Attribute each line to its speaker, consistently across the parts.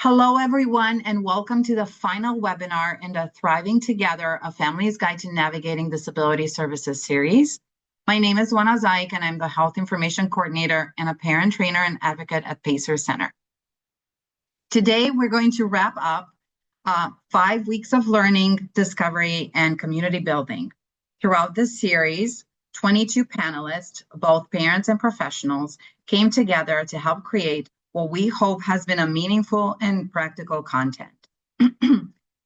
Speaker 1: Hello, everyone, and welcome to the final webinar in the Thriving Together, A Family's Guide to Navigating Disability Services series. My name is Juana Zaik, and I'm the Health Information Coordinator and a parent trainer and advocate at Pacer Center. Today, we're going to wrap up 5 weeks of learning, discovery, and community building. Throughout this series, 22 panelists, both parents and professionals, came together to help create what we hope has been a meaningful and practical content.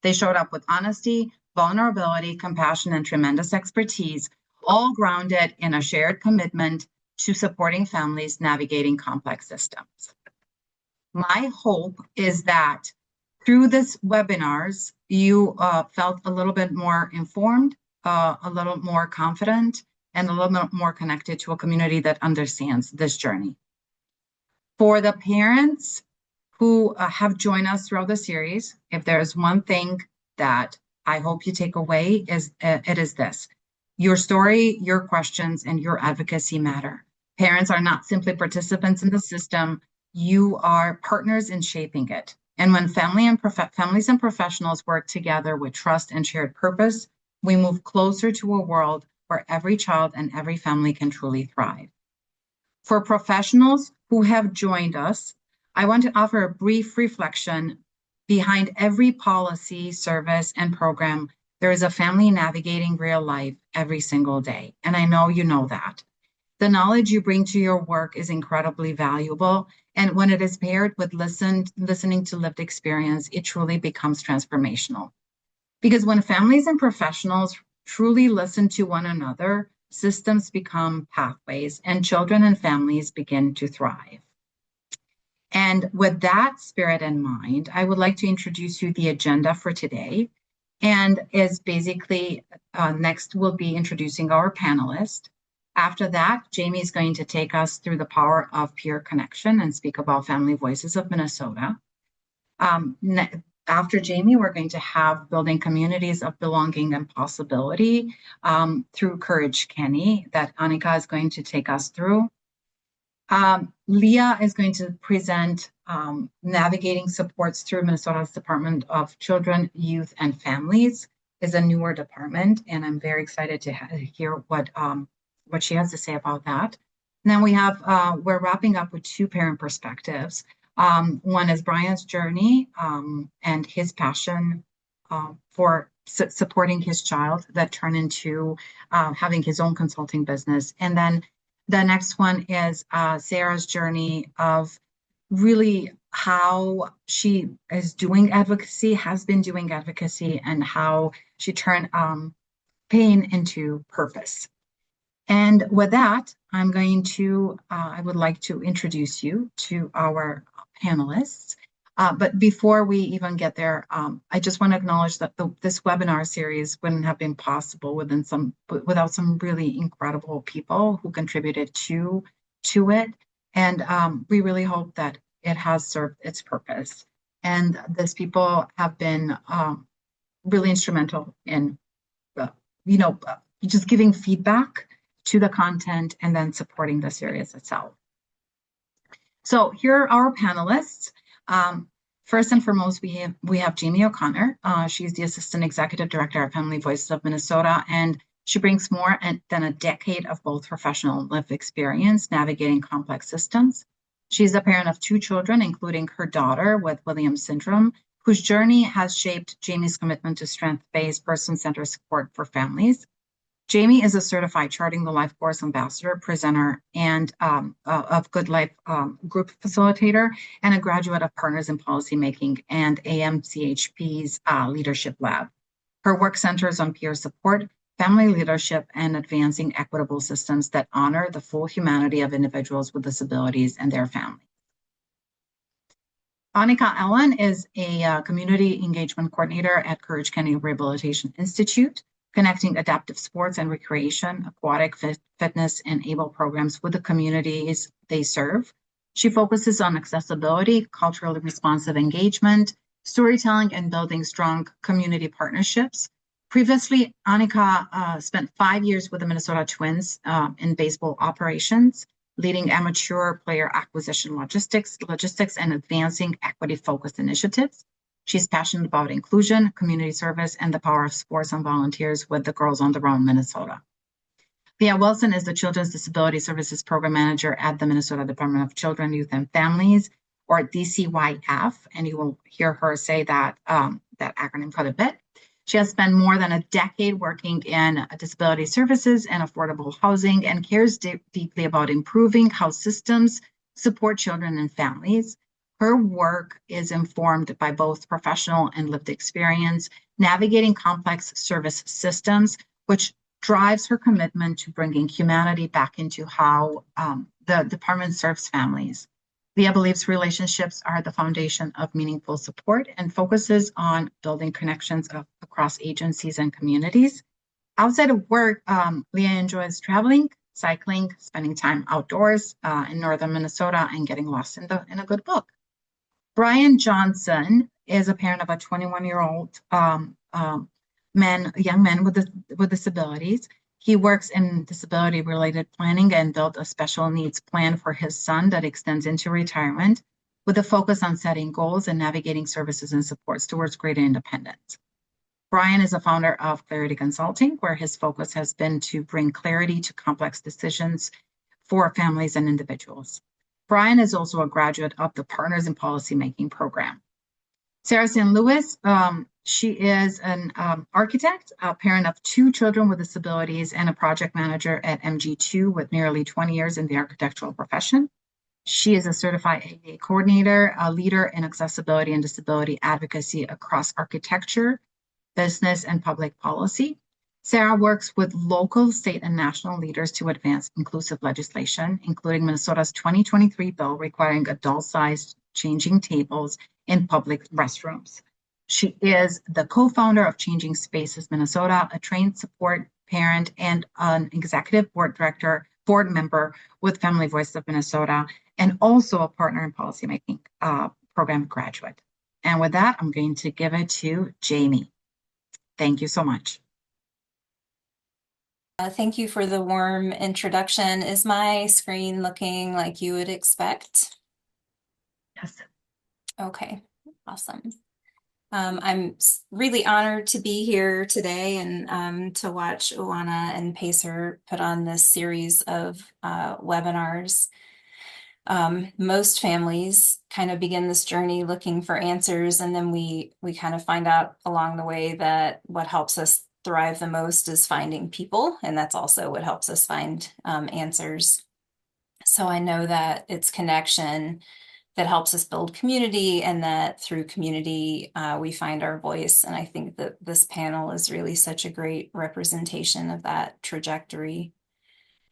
Speaker 1: They showed up with honesty, vulnerability, compassion, and tremendous expertise, all grounded in a shared commitment to supporting families navigating complex systems. My hope is that through this webinars, you felt a little bit more informed, a little more confident, and a little bit more connected to a community that understands this journey. For the parents who have joined us throughout the series, if there's one thing that I hope you take away, it is this. Your story, your questions, and your advocacy matter. Parents are not simply participants in the system. You are partners in shaping it. And when families and professionals work together with trust and shared purpose, we move closer to a world where every child and every family can truly thrive. For professionals who have joined us, I want to offer a brief reflection. Behind every policy, service, and program, there is a family navigating real life every single day. And I know you know that. The knowledge you bring to your work is incredibly valuable. And when it is paired with listening to lived experience, it truly becomes transformational. Because when families and professionals truly listen to one another, systems become pathways, and children and families begin to thrive. And with that spirit in mind, I would like to introduce you the agenda for today. And is basically, next we'll be introducing our panelists. After that, Jamie is going to take us through the power of peer connection and speak about Family Voices of Minnesota. After Jamie, we're going to have building communities of belonging and possibility through Courage Kenny that Annika is going to take us through. Leah is going to present navigating supports through Minnesota's Department of Children, Youth, and Families. Is a newer department, and I'm very excited to hear what she has to say about that. And then we're wrapping up with 2 parent perspectives. One is Brian's journey and his passion for supporting his child that turned into having his own consulting business. And then the next one is Sarah's journey of really how she is doing advocacy, has been doing advocacy, and how she turned pain into purpose. And with that, I would like to introduce you to our panelists. But before we even get there, I just want to acknowledge that this webinar series wouldn't have been possible without some really incredible people who contributed to it. And we really hope that it has served its purpose. And these people have been really instrumental in, just giving feedback to the content and then supporting the series itself. So here are our panelists. First and foremost, we have Jamie O'Connor. She's the Assistant Executive Director at Family Voices of Minnesota, and she brings more than a decade of both professional and lived experience navigating complex systems. She's a parent of 2 children, including her daughter with Williams syndrome, whose journey has shaped Jamie's commitment to strength-based, person-centered support for families. Jamie is a certified Charting the Life course ambassador, presenter, and of Good Life group facilitator, and a graduate of Partners in Policymaking and AMCHP's Leadership Lab. Her work centers on peer support, family leadership, and advancing equitable systems that honor the full humanity of individuals with disabilities and their families. Annika Allen is a community engagement coordinator at Courage Kenny Rehabilitation Institute, connecting adaptive sports and recreation, aquatic fitness, and ABLE programs with the communities they serve. She focuses on accessibility, culturally responsive engagement, storytelling, and building strong community partnerships. Previously, Annika spent 5 years with the Minnesota Twins in baseball operations. leading amateur player acquisition logistics, and advancing equity-focused initiatives. She's passionate about inclusion, community service, and the power of sports and volunteers with the Girls on the Run, Minnesota. Leah Wilson is the Children's Disability Services Program Manager at the Minnesota Department of Children, Youth, and Families, or DCYF, and you will hear her say that, that acronym quite a bit. She has spent more than a decade working in disability services and affordable housing and cares deeply about improving how systems support children and families. Her work is informed by both professional and lived experience, navigating complex service systems, which drives her commitment to bringing humanity back into how the department serves families. Leah believes relationships are the foundation of meaningful support and focuses on building connections across agencies and communities. Outside of work, Leah enjoys traveling, cycling, spending time outdoors in northern Minnesota, and getting lost in a good book. Brian Johnson is a parent of a 21-year-old young man with disabilities. He works in disability-related planning and built a special needs plan for his son that extends into retirement, with a focus on setting goals and navigating services and supports towards greater independence. Brian is a founder of Clarity Consulting, where his focus has been to bring clarity to complex decisions for families and individuals. Brian is also a graduate of the Partners in Policymaking program. Sarah St. Louis, she is an architect, a parent of 2 children with disabilities, and a project manager at MG2 with nearly 20 years in the architectural profession. She is a certified AA coordinator, a leader in accessibility and disability advocacy across architecture, business, and public policy. Sarah works with local, state, and national leaders to advance inclusive legislation, including Minnesota's 2023 bill requiring adult-sized changing tables in public restrooms. She is the co-founder of Changing Spaces Minnesota, a trained support parent and an executive board member with Family Voice of Minnesota, and also a partner in policymaking program graduate. And with that, I'm going to give it to Jamie. Thank you so much.
Speaker 2: Thank you for the warm introduction. Is my screen looking like you would expect?
Speaker 1: Yes.
Speaker 2: Okay, awesome. I'm really honored to be here today and to watch Oana and Pacer put on this series of webinars. Most families kind of begin this journey looking for answers, and then we kind of find out along the way that what helps us thrive the most is finding people, and that's also what helps us find answers. So I know that it's connection that helps us build community, and that through community we find our voice. And I think that this panel is really such a great representation of that trajectory.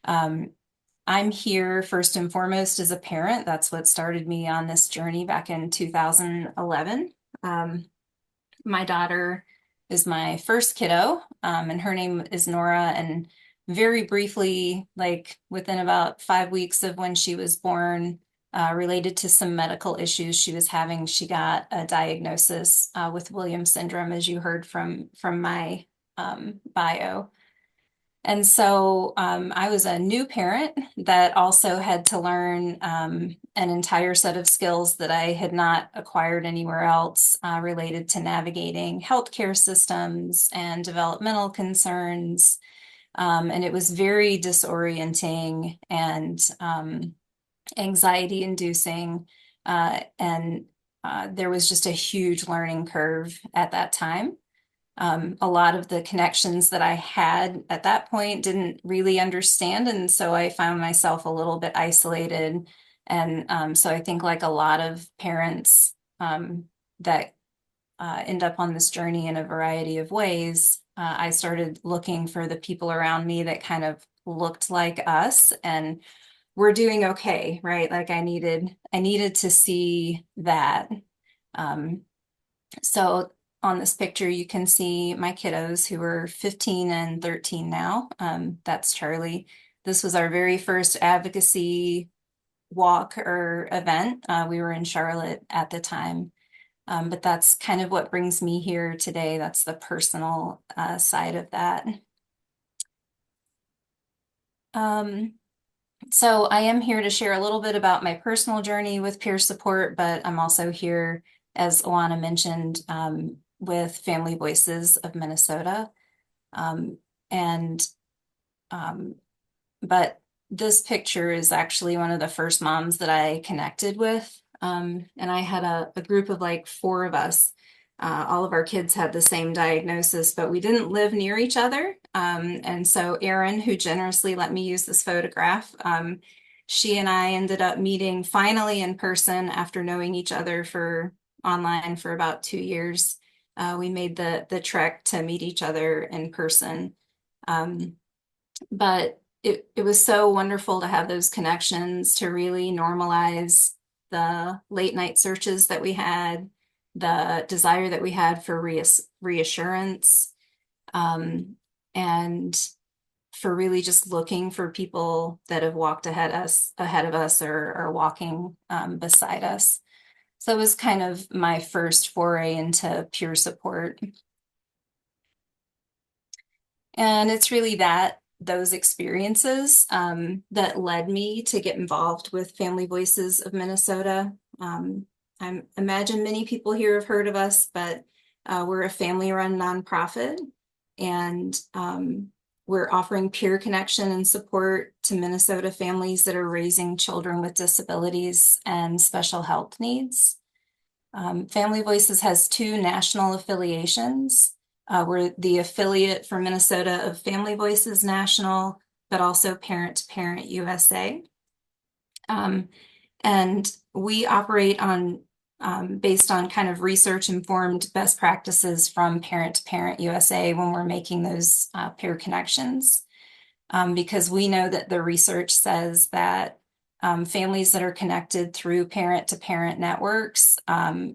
Speaker 2: I'm here first and foremost as a parent. That's what started me on this journey back in 2011. My daughter is my first kiddo, and her name is Nora. And very briefly, like within about 5 weeks of when she was born, related to some medical issues she was having, she got a diagnosis with Williams syndrome, as you heard from my bio. And so I was a new parent that also had to learn an entire set of skills that I had not acquired anywhere else related to navigating healthcare systems and developmental concerns. And it was very disorienting and anxiety inducing. And there was just a huge learning curve at that time. A lot of the connections that I had at that point didn't really understand. And so I found myself a little bit isolated. And so I think, like a lot of parents that end up on this journey in a variety of ways, I started looking for the people around me that kind of looked like us and were doing okay, right? Like I needed to see that. So on this picture, you can see my kiddos who are 15 and 13 now. That's Charlie. This was our very first advocacy walk or event. We were in Charlotte at the time. But that's kind of what brings me here today. That's the personal side of that. So I am here to share a little bit about my personal journey with peer support, but I'm also here, as Alana mentioned, with Family Voices of Minnesota. Um, and um, but this picture is actually one of the first moms that I connected with. And I had a group of like four of us. All of our kids had the same diagnosis, but we didn't live near each other. And so Erin, who generously let me use this photograph, she and I ended up meeting finally in person after knowing each other for online for about 2 years. We made the trek to meet each other in person. Um, but it was so wonderful to have those connections to really normalize the late night searches that we had, the desire that we had for reassurance, and for really just looking for people that have walked ahead of us or are walking beside us. So it was kind of my first foray into peer support. And it's really those experiences that led me to get involved with Family Voices of Minnesota. I imagine many people here have heard of us, but we're a family-run nonprofit, and we're offering peer connection and support to Minnesota families that are raising children with disabilities and special health needs. Family Voices has two national affiliations. We're the affiliate for Minnesota of Family Voices National, but also Parent to Parent USA. And we operate on based on kind of research informed best practices from Parent to Parent USA when we're making those peer connections. Because we know that the research says that families that are connected through parent to parent networks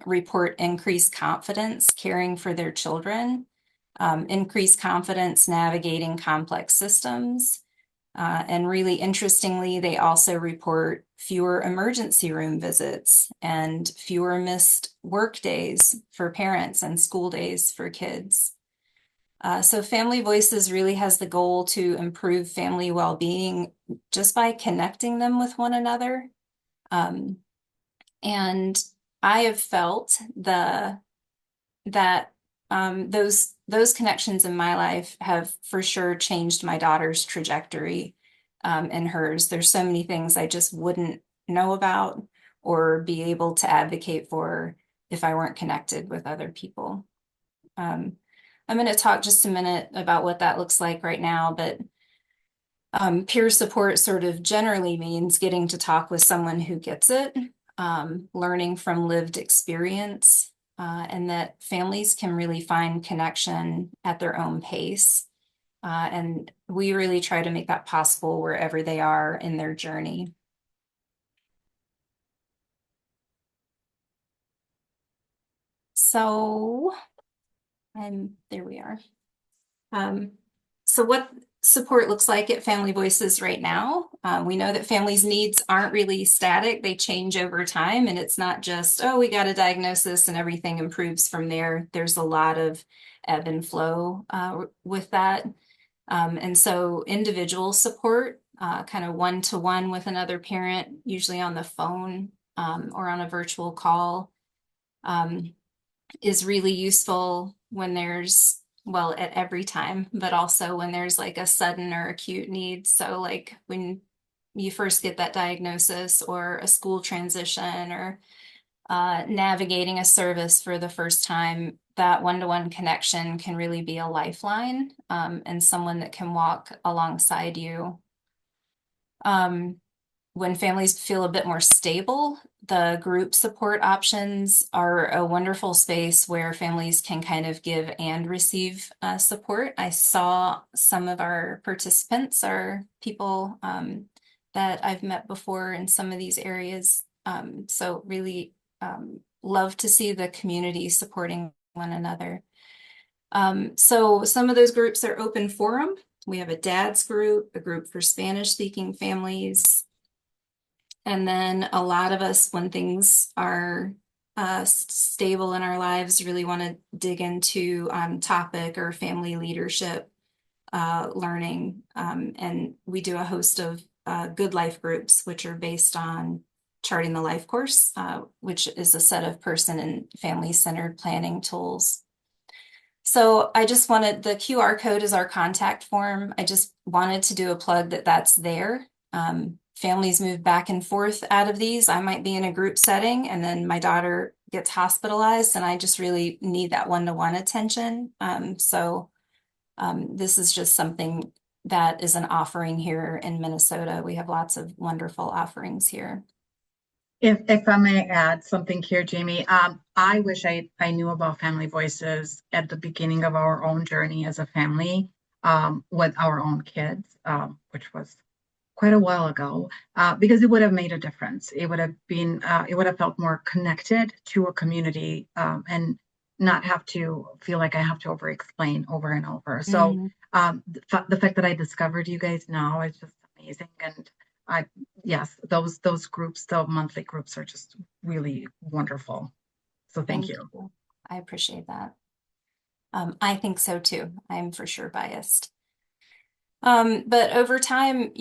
Speaker 2: report increased confidence caring for their children, increased confidence navigating complex systems. And really interestingly, they also report fewer emergency room visits and fewer missed work days for parents and school days for kids. So Family Voices really has the goal to improve family well-being just by connecting them with one another. Um, and I have felt that those connections in my life have for sure changed my daughter's trajectory and hers. There's so many things I just wouldn't know about or be able to advocate for if I weren't connected with other people. Um, I'm going to talk just a minute about what that looks like right now, but peer support sort of generally means getting to talk with someone who gets it, learning from lived experience, and that families can really find connection at their own pace. And we really try to make that possible wherever they are in their journey. So, there we are. Um, so what support looks like at Family Voices right now. We know that families' needs aren't really static. They change over time, and it's not just, oh, we got a diagnosis and everything improves from there. There's a lot of ebb and flow with that. And so individual support, kind of one-to-one with another parent, usually on the phone or on a virtual call, is really useful when there's, well, at every time, but also when there's like a sudden or acute need. So like when you first get that diagnosis or a school transition or navigating a service for the first time, that one-to-one connection can really be a lifeline and someone that can walk alongside you. When families feel a bit more stable, the group support options are a wonderful space where families can kind of give and receive support. I saw some of our participants are people that I've met before in some of these areas. So really love to see the community supporting one another. So some of those groups are open forum. We have a dad's group, a group for Spanish speaking families, and then a lot of us, when things are stable in our lives, really want to dig into topic or family leadership learning. And we do a host of Good Life groups, which are based on charting the life course, which is a set of person and family-centered planning tools. So I just wanted, the QR code is our contact form. I just wanted to do a plug that that's there. Families move back and forth out of these. I might be in a group setting and then my daughter gets hospitalized and I just really need that one-to-one attention. This is just something that is an offering here in Minnesota. We have lots of wonderful offerings here.
Speaker 1: If I may add something here, Jamie, I wish I knew about Family Voices at the beginning of our own journey as a family, with our own kids, which was quite a while ago, because it would have made a difference. It would have been, it would have felt more connected to a community, and not have to feel like I have to over-explain over and over. So the fact that I discovered you guys now is just amazing. And yes, those groups, the monthly groups are just really wonderful. So thank you.
Speaker 2: I appreciate that. I think so too. I'm for sure biased. But over time,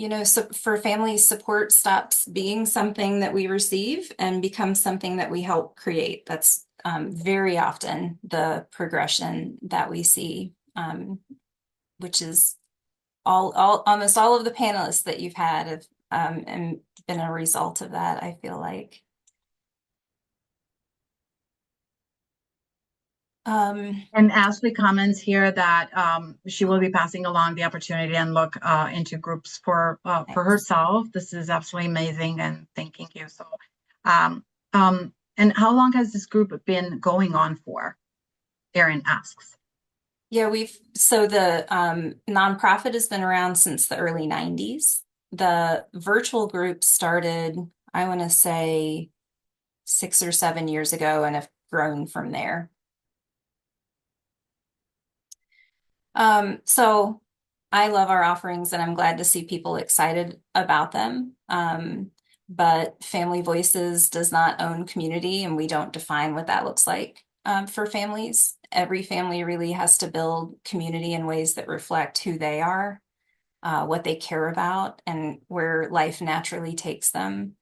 Speaker 2: for families, support stops being something that we receive and becomes something that we help create. That's very often the progression that we see, which is almost all of the panelists that you've had have and been a result of that, I feel like.
Speaker 1: And Ashley comments here that she will be passing along the opportunity and look into groups for herself. This is absolutely amazing, and thanking you. So, and how long has this group been going on for? Erin asks.
Speaker 2: Yeah, so the nonprofit has been around since the early 90s. The virtual group started, I want to say, 6 or 7 years ago and have grown from there. So I love our offerings and I'm glad to see people excited about them. But Family Voices does not own community and we don't define what that looks like for families. Every family really has to build community in ways that reflect who they are, what they care about, and where life naturally takes them.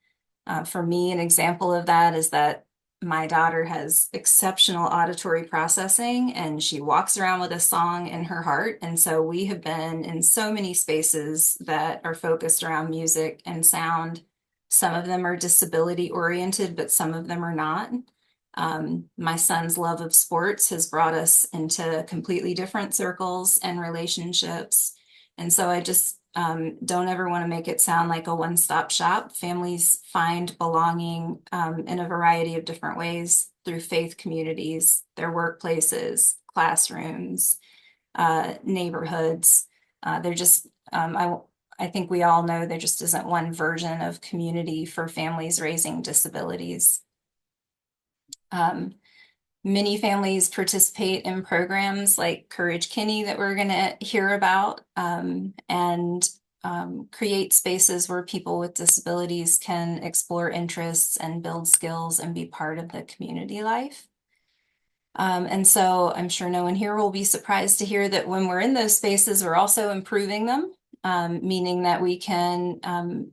Speaker 2: For me, an example of that is that my daughter has exceptional auditory processing and she walks around with a song in her heart. And so we have been in so many spaces that are focused around music and sound. Some of them are disability oriented, but some of them are not. My son's love of sports has brought us into completely different circles and relationships. And so I just don't ever want to make it sound like a one-stop shop. Families find belonging in a variety of different ways through faith communities, their workplaces, classrooms, neighborhoods. They're just, I think we all know there just isn't one version of community for families raising disabilities. Many families participate in programs like Courage Kinney that we're going to hear about, and create spaces where people with disabilities can explore interests and build skills and be part of the community life. And so I'm sure no one here will be surprised to hear that when we're in those spaces, we're also improving them, meaning that we can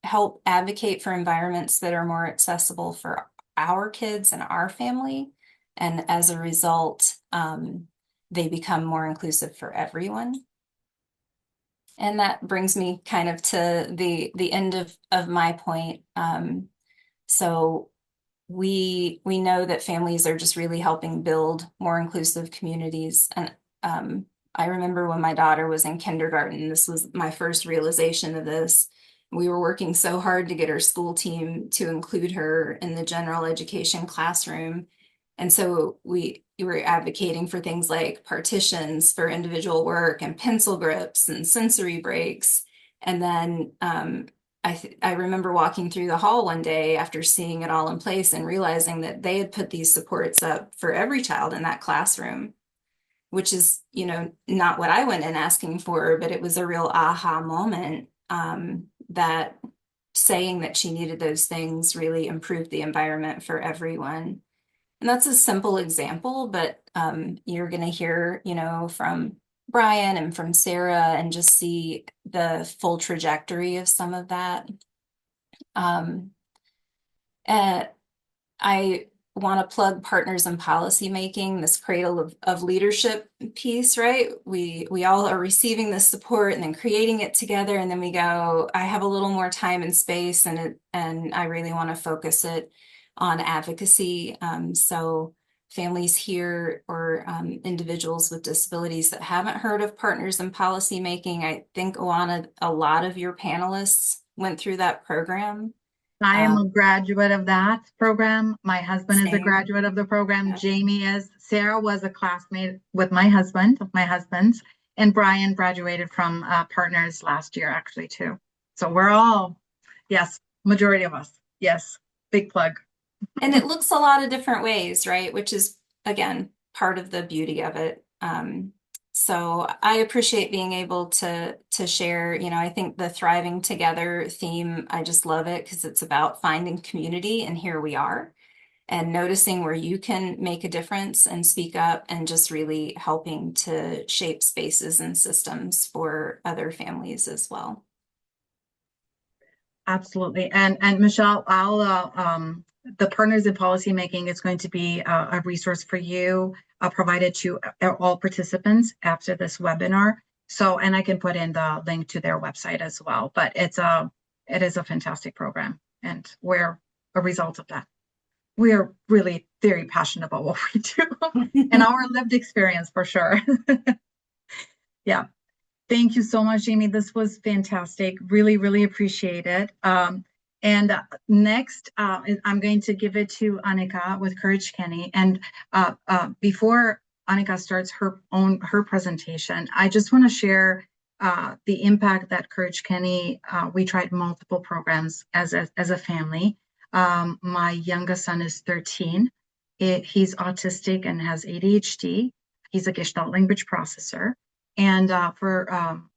Speaker 2: help advocate for environments that are more accessible for our kids and our family. And as a result, they become more inclusive for everyone. And that brings me kind of to the end of my point. So we know that families are just really helping build more inclusive communities. And I remember when my daughter was in kindergarten, this was my first realization of this. We were working so hard to get our school team to include her in the general education classroom. And so we were advocating for things like partitions for individual work and pencil grips and sensory breaks. And then I remember walking through the hall one day after seeing it all in place and realizing that they had put these supports up for every child in that classroom, which is, not what I went in asking for, but it was a real aha moment, that saying that she needed those things really improved the environment for everyone. And that's a simple example, but you're going to hear, from Brian and from Sarah and just see the full trajectory of some of that. Um, and I want to plug partners in policy making, this cradle of leadership piece, right? We all are receiving this support and then creating it together, and then we go, I have a little more time and space, and I really want to focus it on advocacy. So families here or individuals with disabilities that haven't heard of partners in policy making, I think Oana, a lot of your panelists went through that program.
Speaker 1: I am
Speaker 2: Um,
Speaker 1: a graduate of that program. My husband is a
Speaker 2: Same.
Speaker 1: graduate of the program.
Speaker 2: Yeah.
Speaker 1: Jamie is. Sarah was a classmate with my husband, of my husband's, and Brian graduated from Partners last year, actually, too. So we're all, yes, majority of us. Yes, big plug.
Speaker 2: And it looks a lot of different ways, right? Which is, again, part of the beauty of it. So I appreciate being able to share, I think the thriving together theme, I just love it because it's about finding community, and here we are, and noticing where you can make a difference and speak up, and just really helping to shape spaces and systems for other families as well.
Speaker 1: Absolutely. And Michelle, I'll the Partners in Policy Making is going to be a resource for you, provided to all participants after this webinar. So, and I can put in the link to their website as well. But it is a fantastic program, and we're a result of that. We are really very passionate about what we do and our lived experience for sure. Yeah. Thank you so much, Jamie. This was fantastic. Really, really appreciate it. And next, I'm going to give it to Annika with Courage Kenny. And before Annika starts her presentation, I just want to share the impact that Courage Kenny. We tried multiple programs as a family. My youngest son is 13. He's autistic and has ADHD. He's a Gestalt language processor. And for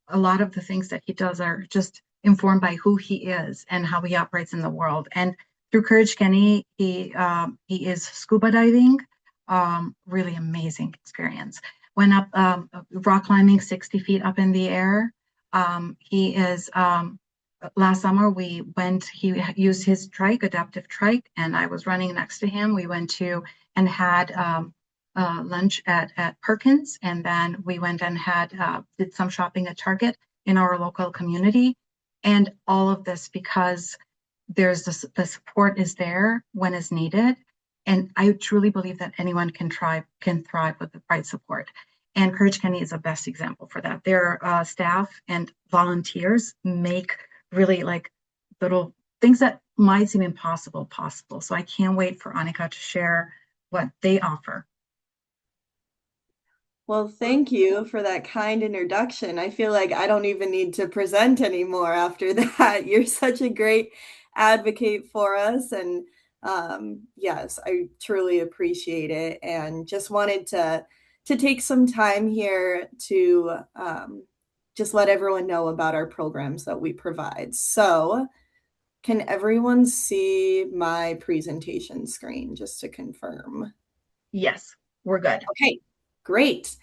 Speaker 1: a lot of the things that he does are just informed by who he is and how he operates in the world. And through Courage Kenny, he is scuba diving, really amazing experience. Went up rock climbing 60 feet up in the air. He is last summer he used his trike, adaptive trike, and I was running next to him. We went to and had lunch at Perkins, and then we went and did some shopping at Target in our local community. And all of this because the support is there when it's needed. And I truly believe that anyone can thrive with the right support. And Courage Kenny is the best example for that. Their staff and volunteers make really like little things that might seem impossible possible. So I can't wait for Annika to share what they offer.
Speaker 3: Well, thank you for that kind introduction. I feel like I don't even need to present anymore after that. You're such a great advocate for us. And yes, I truly appreciate it. And just wanted to take some time here to just let everyone know about our programs that we provide. So, can everyone see my presentation screen just to confirm?
Speaker 1: Yes, we're good.
Speaker 3: Okay, great.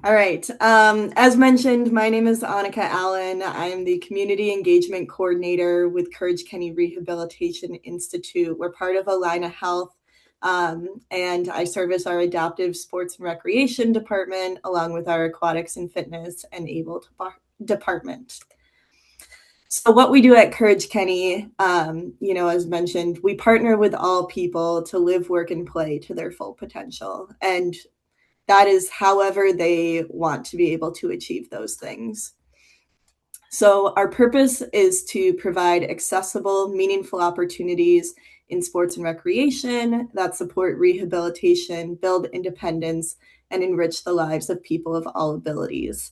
Speaker 3: All right. As mentioned, my name is Annika Allen. I'm the Community Engagement Coordinator with Courage Kenny Rehabilitation Institute. We're part of Allina Health, and I serve as our Adaptive Sports and Recreation Department, along with our Aquatics and Fitness and Able Department. So what we do at Courage Kenny, as mentioned, we partner with all people to live, work, and play to their full potential. And that is however they want to be able to achieve those things. So our purpose is to provide accessible, meaningful opportunities in sports and recreation that support rehabilitation, build independence, and enrich the lives of people of all abilities.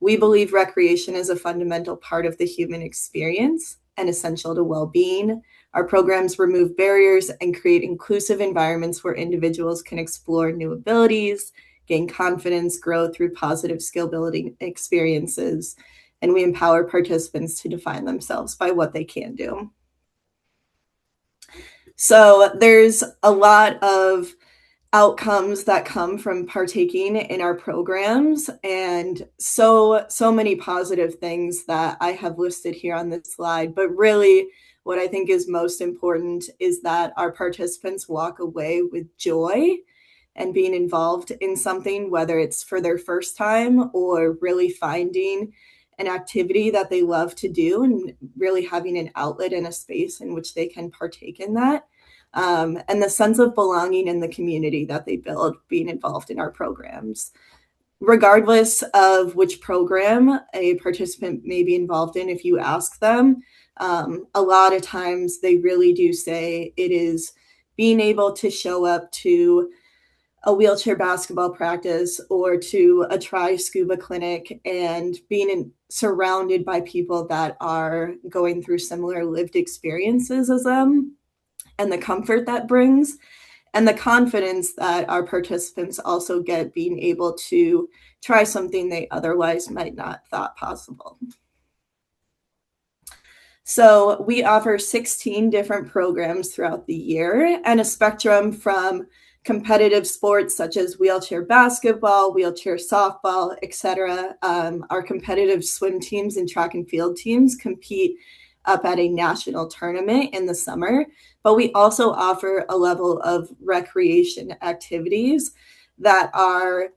Speaker 3: We believe recreation is a fundamental part of the human experience and essential to well-being. Our programs remove barriers and create inclusive environments where individuals can explore new abilities, gain confidence, grow through positive skill building experiences, and we empower participants to define themselves by what they can do. So there's a lot of outcomes that come from partaking in our programs, and so many positive things that I have listed here on this slide. But really, what I think is most important is that our participants walk away with joy and being involved in something, whether it's for their first time or really finding an activity that they love to do and really having an outlet and a space in which they can partake in that. And the sense of belonging in the community that they build being involved in our programs. Regardless of which program a participant may be involved in, if you ask them, a lot of times they really do say it is being able to show up to a wheelchair basketball practice or to a try scuba clinic and being surrounded by people that are going through similar lived experiences as them, and the comfort that brings, and the confidence that our participants also get being able to try something they otherwise might not thought possible. So we offer 16 different programs throughout the year, and a spectrum from competitive sports such as wheelchair basketball, wheelchair softball, etc. Our competitive swim teams and track and field teams compete up at a national tournament in the summer, but we also offer a level of recreation activities that are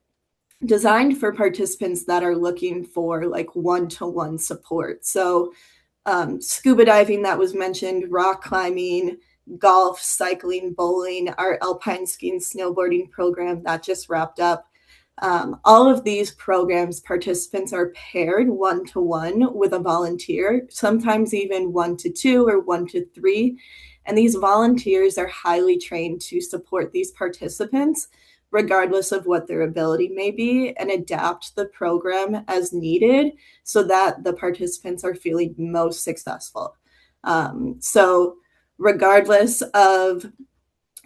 Speaker 3: designed for participants that are looking for like one-to-one support. So scuba diving that was mentioned, rock climbing, golf, cycling, bowling, our alpine skiing, snowboarding program that just wrapped up. All of these programs, participants are paired one-to-one with a volunteer, sometimes even 1-2 or 1-3. And these volunteers are highly trained to support these participants, regardless of what their ability may be, and adapt the program as needed so that the participants are feeling most successful. So regardless of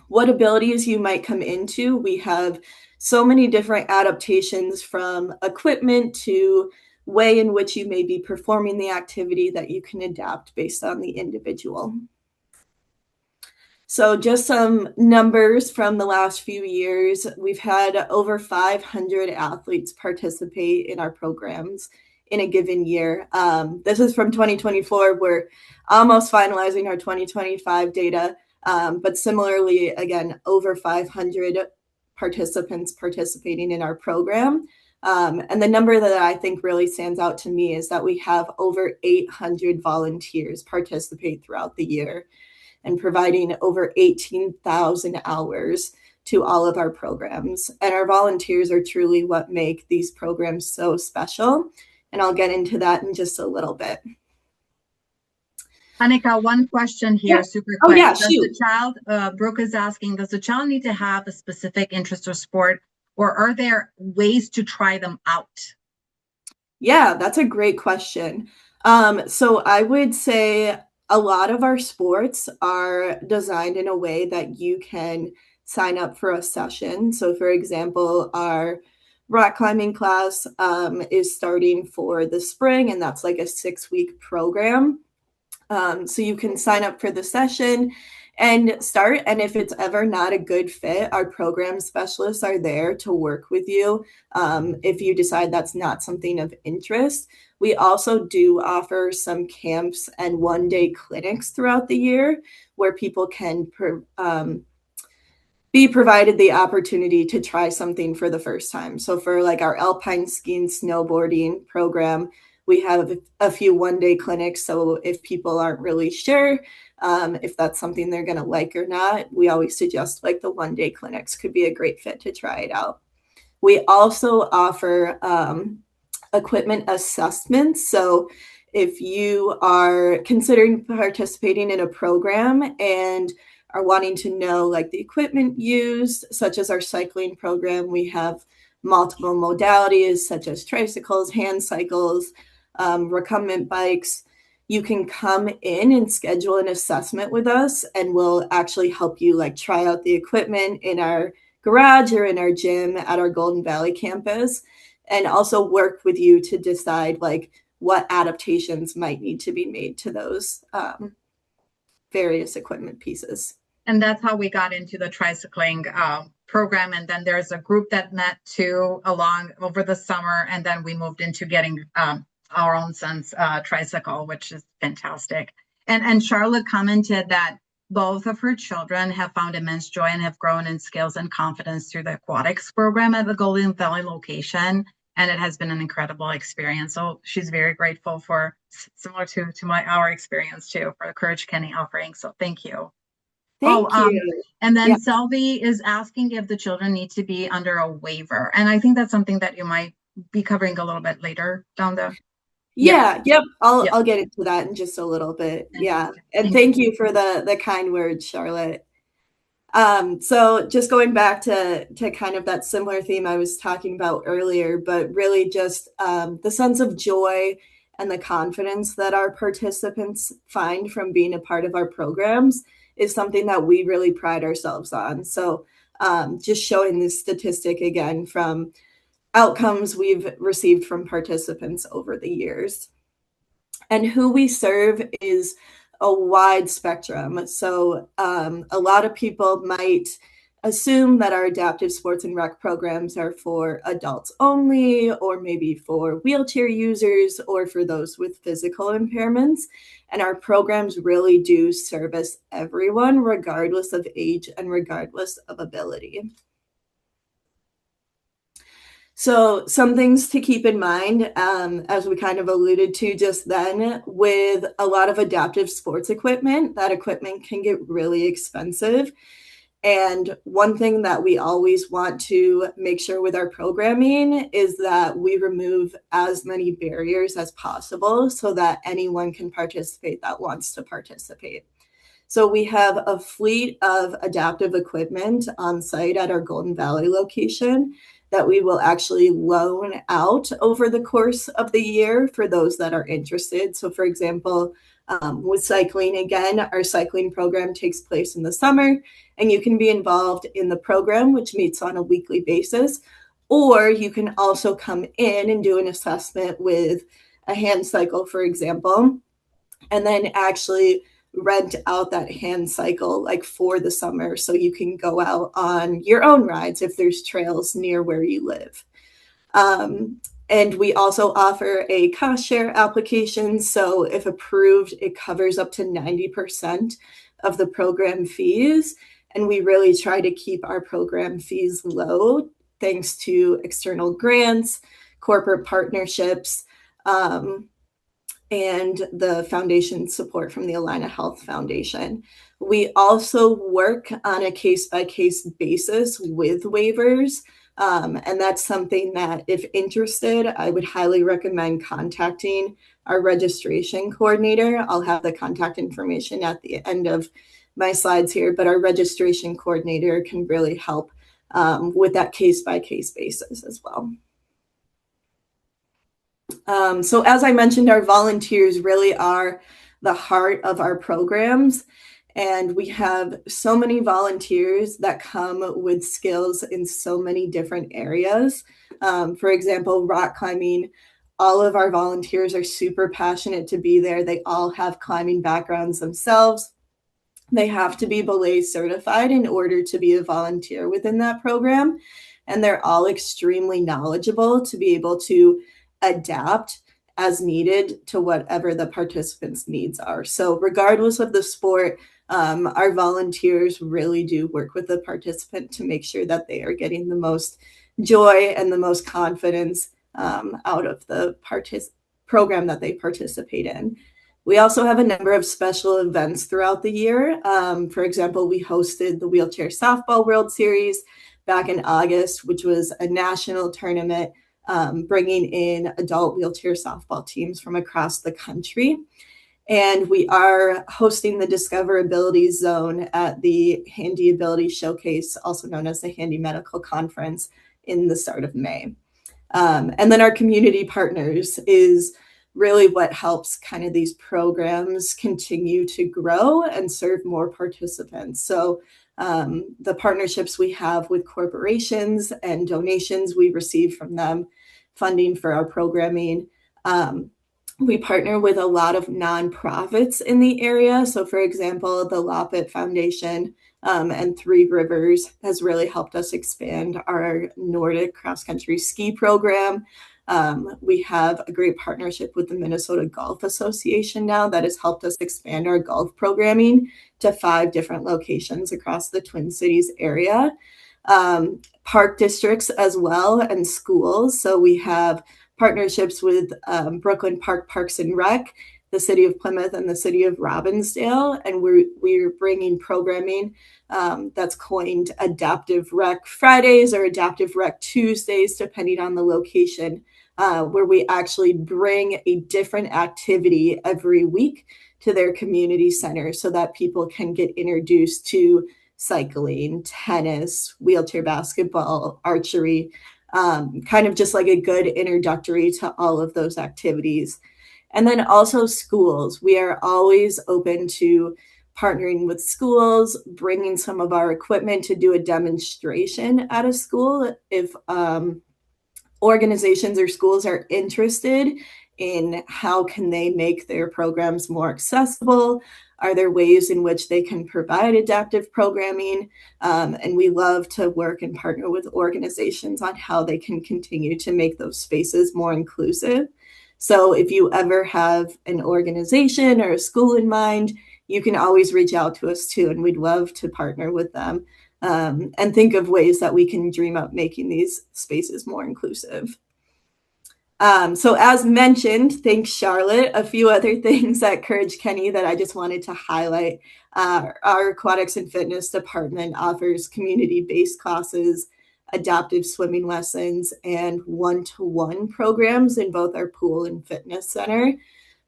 Speaker 3: what abilities you might come into, we have so many different adaptations, from equipment to way in which you may be performing the activity, that you can adapt based on the individual. So just some numbers from the last few years. We've had over 500 athletes participate in our programs in a given year. This is from 2024. We're almost finalizing our 2025 data, but similarly, again, over 500 participants participating in our program. And the number that I think really stands out to me is that we have over 800 volunteers participate throughout the year, and providing over 18,000 hours to all of our programs. And our volunteers are truly what make these programs so special. And I'll get into that in just a little bit.
Speaker 1: Annika, one question here, super quick.
Speaker 3: Oh yeah,
Speaker 1: does
Speaker 3: shoot.
Speaker 1: the child, Brooke is asking, does the child need to have a specific interest or sport, or are there ways to try them out?
Speaker 3: Yeah, that's a great question. So I would say a lot of our sports are designed in a way that you can sign up for a session. So for example, our rock climbing class is starting for the spring, and that's like a 6-week program. So you can sign up for the session and start. And if it's ever not a good fit, our program specialists are there to work with you if you decide that's not something of interest. We also do offer some camps and one-day clinics throughout the year where people can be provided the opportunity to try something for the first time. So for like our alpine skiing, snowboarding program, we have a few one-day clinics. So if people aren't really sure if that's something they're going to like or not, we always suggest like the one-day clinics could be a great fit to try it out. We also offer equipment assessments. So if you are considering participating in a program and are wanting to know like the equipment used, such as our cycling program, we have multiple modalities such as tricycles, hand cycles, recumbent bikes. You can come in and schedule an assessment with us, and we'll actually help you like try out the equipment in our garage or in our gym at our Golden Valley campus, and also work with you to decide like what adaptations might need to be made to those various equipment pieces.
Speaker 1: And that's how we got into the tricycling program. And then there's a group that met too along over the summer. And then we moved into getting our own son's tricycle, which is fantastic. And Charlotte commented that both of her children have found immense joy and have grown in skills and confidence through the aquatics program at the Golden Valley location. And it has been an incredible experience. So she's very grateful for, similar to our experience too, for the Courage Kenny offering. So thank you.
Speaker 3: Thank you.
Speaker 1: And then
Speaker 3: Yeah.
Speaker 1: Selby is asking if the children need to be under a waiver. And I think that's something that you might be covering a little bit later down the.
Speaker 3: Yeah, yep.
Speaker 1: Yeah.
Speaker 3: I'll get into that in just a little bit. Yeah. And
Speaker 1: Thank
Speaker 3: thank you for the kind words, Charlotte. So just going back to kind of that similar theme I was talking about earlier, but really just the sense of joy and the confidence that our participants find from being a part of our programs is something that we really pride ourselves on. So just showing this statistic again from outcomes we've received from participants over the years. And who we serve is a wide spectrum. So a lot of people might assume that our adaptive sports and rec programs are for adults only, or maybe for wheelchair users, or for those with physical impairments. And our programs really do service everyone, regardless of age and regardless of ability. So some things to keep in mind, as we kind of alluded to just then, with a lot of adaptive sports equipment, that equipment can get really expensive. And one thing that we always want to make sure with our programming is that we remove as many barriers as possible so that anyone can participate that wants to participate. So we have a fleet of adaptive equipment on site at our Golden Valley location that we will actually loan out over the course of the year for those that are interested. So for example, with cycling, again, our cycling program takes place in the summer, and you can be involved in the program, which meets on a weekly basis, or you can also come in and do an assessment with a hand cycle, for example, and then actually rent out that hand cycle like for the summer so you can go out on your own rides if there's trails near where you live. And we also offer a cost share application. So if approved, it covers up to 90% of the program fees. And we really try to keep our program fees low thanks to external grants, corporate partnerships, and the foundation support from the Allina Health Foundation. We also work on a case-by-case basis with waivers. And that's something that, if interested, I would highly recommend contacting our registration coordinator. I'll have the contact information at the end of my slides here, but our registration coordinator can really help with that case-by-case basis as well. So as I mentioned, our volunteers really are the heart of our programs. And we have so many volunteers that come with skills in so many different areas. For example, rock climbing, all of our volunteers are super passionate to be there. They all have climbing backgrounds themselves. They have to be belay certified in order to be a volunteer within that program. And they're all extremely knowledgeable to be able to adapt as needed to whatever the participants' needs are. So regardless of the sport, our volunteers really do work with the participant to make sure that they are getting the most joy and the most confidence out of the program that they participate in. We also have a number of special events throughout the year. For example, we hosted the Wheelchair Softball World Series back in August, which was a national tournament bringing in adult wheelchair softball teams from across the country. And we are hosting the Discoverability Zone at the Handy Ability Showcase, also known as the Handy Medical Conference, in the start of May. And then our community partners is really what helps kind of these programs continue to grow and serve more participants. So the partnerships we have with corporations and donations we receive from them, funding for our programming. We partner with a lot of nonprofits in the area. So for example, the Loppet Foundation and Three Rivers has really helped us expand our Nordic cross-country ski program. We have a great partnership with the Minnesota Golf Association now that has helped us expand our golf programming to 5 different locations across the Twin Cities area. Park districts as well, and schools. So we have partnerships with Brooklyn Park Parks and Rec, the city of Plymouth, and the city of Robbinsdale, and we're bringing programming that's coined Adaptive Rec Fridays or Adaptive Rec Tuesdays, depending on the location, where we actually bring a different activity every week to their community center so that people can get introduced to cycling, tennis, wheelchair basketball, archery, kind of just like a good introductory to all of those activities. And then also schools. We are always open to partnering with schools, bringing some of our equipment to do a demonstration at a school if organizations or schools are interested in how can they make their programs more accessible. Are there ways in which they can provide adaptive programming? And we love to work and partner with organizations on how they can continue to make those spaces more inclusive. So if you ever have an organization or a school in mind, you can always reach out to us too, and we'd love to partner with them and think of ways that we can dream up making these spaces more inclusive. So as mentioned, thanks Charlotte, a few other things at Courage Kenny that I just wanted to highlight. Our aquatics and fitness department offers community-based classes, adaptive swimming lessons, and one-to-one programs in both our pool and fitness center,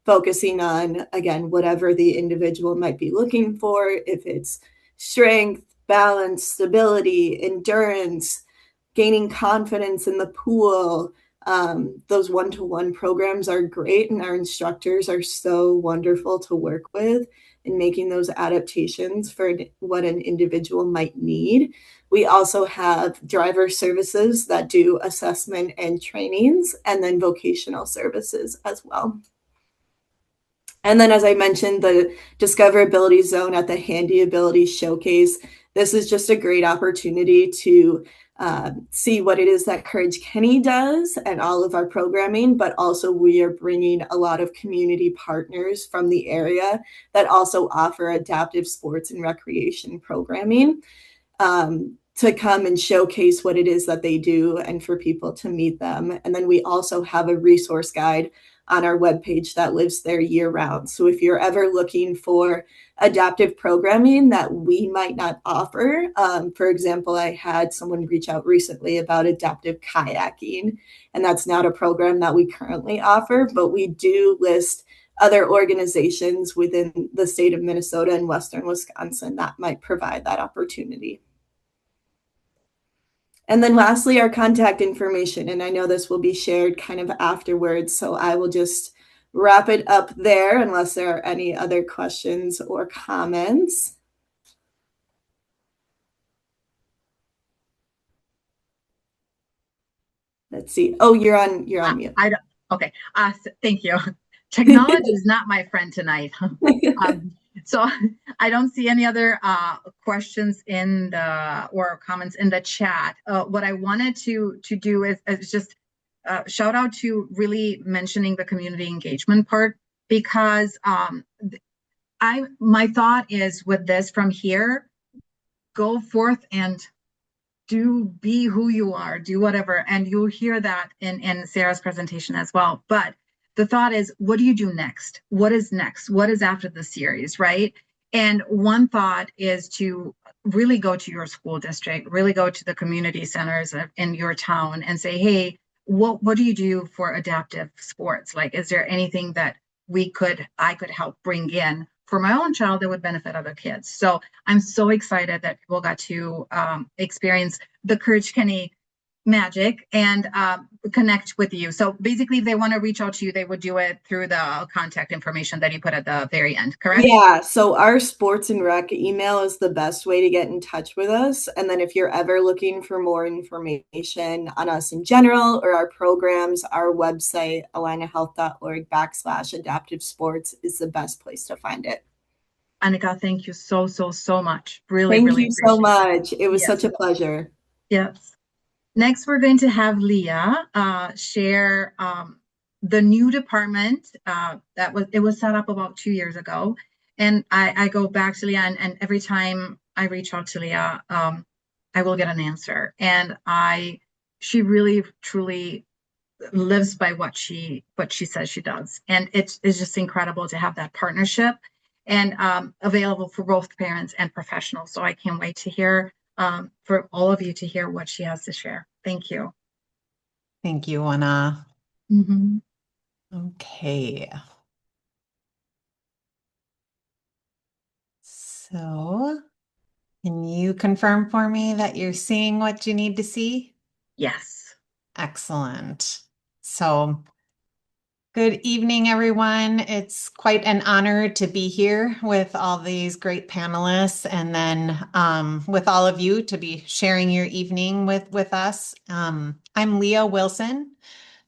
Speaker 3: focusing on, again, whatever the individual might be looking for, if it's strength, balance, stability, endurance, gaining confidence in the pool. Those one-to-one programs are great, and our instructors are so wonderful to work with in making those adaptations for what an individual might need. We also have driver services that do assessment and trainings, and then vocational services as well. And then, as I mentioned, the Discoverability Zone at the Handy Ability Showcase. This is just a great opportunity to see what it is that Courage Kenny does and all of our programming, but also we are bringing a lot of community partners from the area that also offer adaptive sports and recreation programming to come and showcase what it is that they do and for people to meet them. And then we also have a resource guide on our webpage that lives there year round. So if you're ever looking for adaptive programming that we might not offer, for example, I had someone reach out recently about adaptive kayaking, and that's not a program that we currently offer, but we do list other organizations within the state of Minnesota and Western Wisconsin that might provide that opportunity. And then lastly, our contact information. And I know this will be shared kind of afterwards, so I will just wrap it up there unless there are any other questions or comments. Let's see. Oh, you're on mute.
Speaker 1: Okay. Thank you. Technology is not my friend tonight. So I don't see any other questions in or comments in the chat. What I wanted to do is just shout out to really mentioning the community engagement part, because my thought is with this from here, go forth and be who you are, do whatever. And you'll hear that in Sarah's presentation as well. But the thought is, what do you do next? What is next? What is after the series, right? And one thought is to really go to your school district, really go to the community centers in your town and say, hey, what do you do for adaptive sports? Like, is there anything that I could help bring in for my own child that would benefit other kids? So I'm so excited that people got to experience the Courage Kenny magic and connect with you. So basically, if they want to reach out to you, they would do it through the contact information that you put at the very end, correct?
Speaker 3: Yeah, so our sports and rec email is the best way to get in touch with us. And then if you're ever looking for more information on us in general or our programs, our website, alinahealth.org/adaptive sports is the best place to find it.
Speaker 1: Annika, thank you so, so, so much. Really,
Speaker 3: Thank
Speaker 1: really
Speaker 3: you so
Speaker 1: appreciate it.
Speaker 3: much. It was
Speaker 1: Yes,
Speaker 3: such a pleasure.
Speaker 1: yes. Next, we're going to have Leah share the new department it was set up about 2 years ago. And I go back to Leah, and every time I reach out to Leah, I will get an answer. And she really truly lives by what she says she does. And it's just incredible to have that partnership and available for both parents and professionals. So I can't wait to hear for all of you to hear what she has to share. Thank you.
Speaker 4: Thank you, Anna.
Speaker 1: Mhm.
Speaker 4: Okay. So, can you confirm for me that you're seeing what you need to see?
Speaker 1: Yes.
Speaker 4: Excellent. So, good evening, everyone. It's quite an honor to be here with all these great panelists and then with all of you to be sharing your evening with us. I'm Leah Wilson.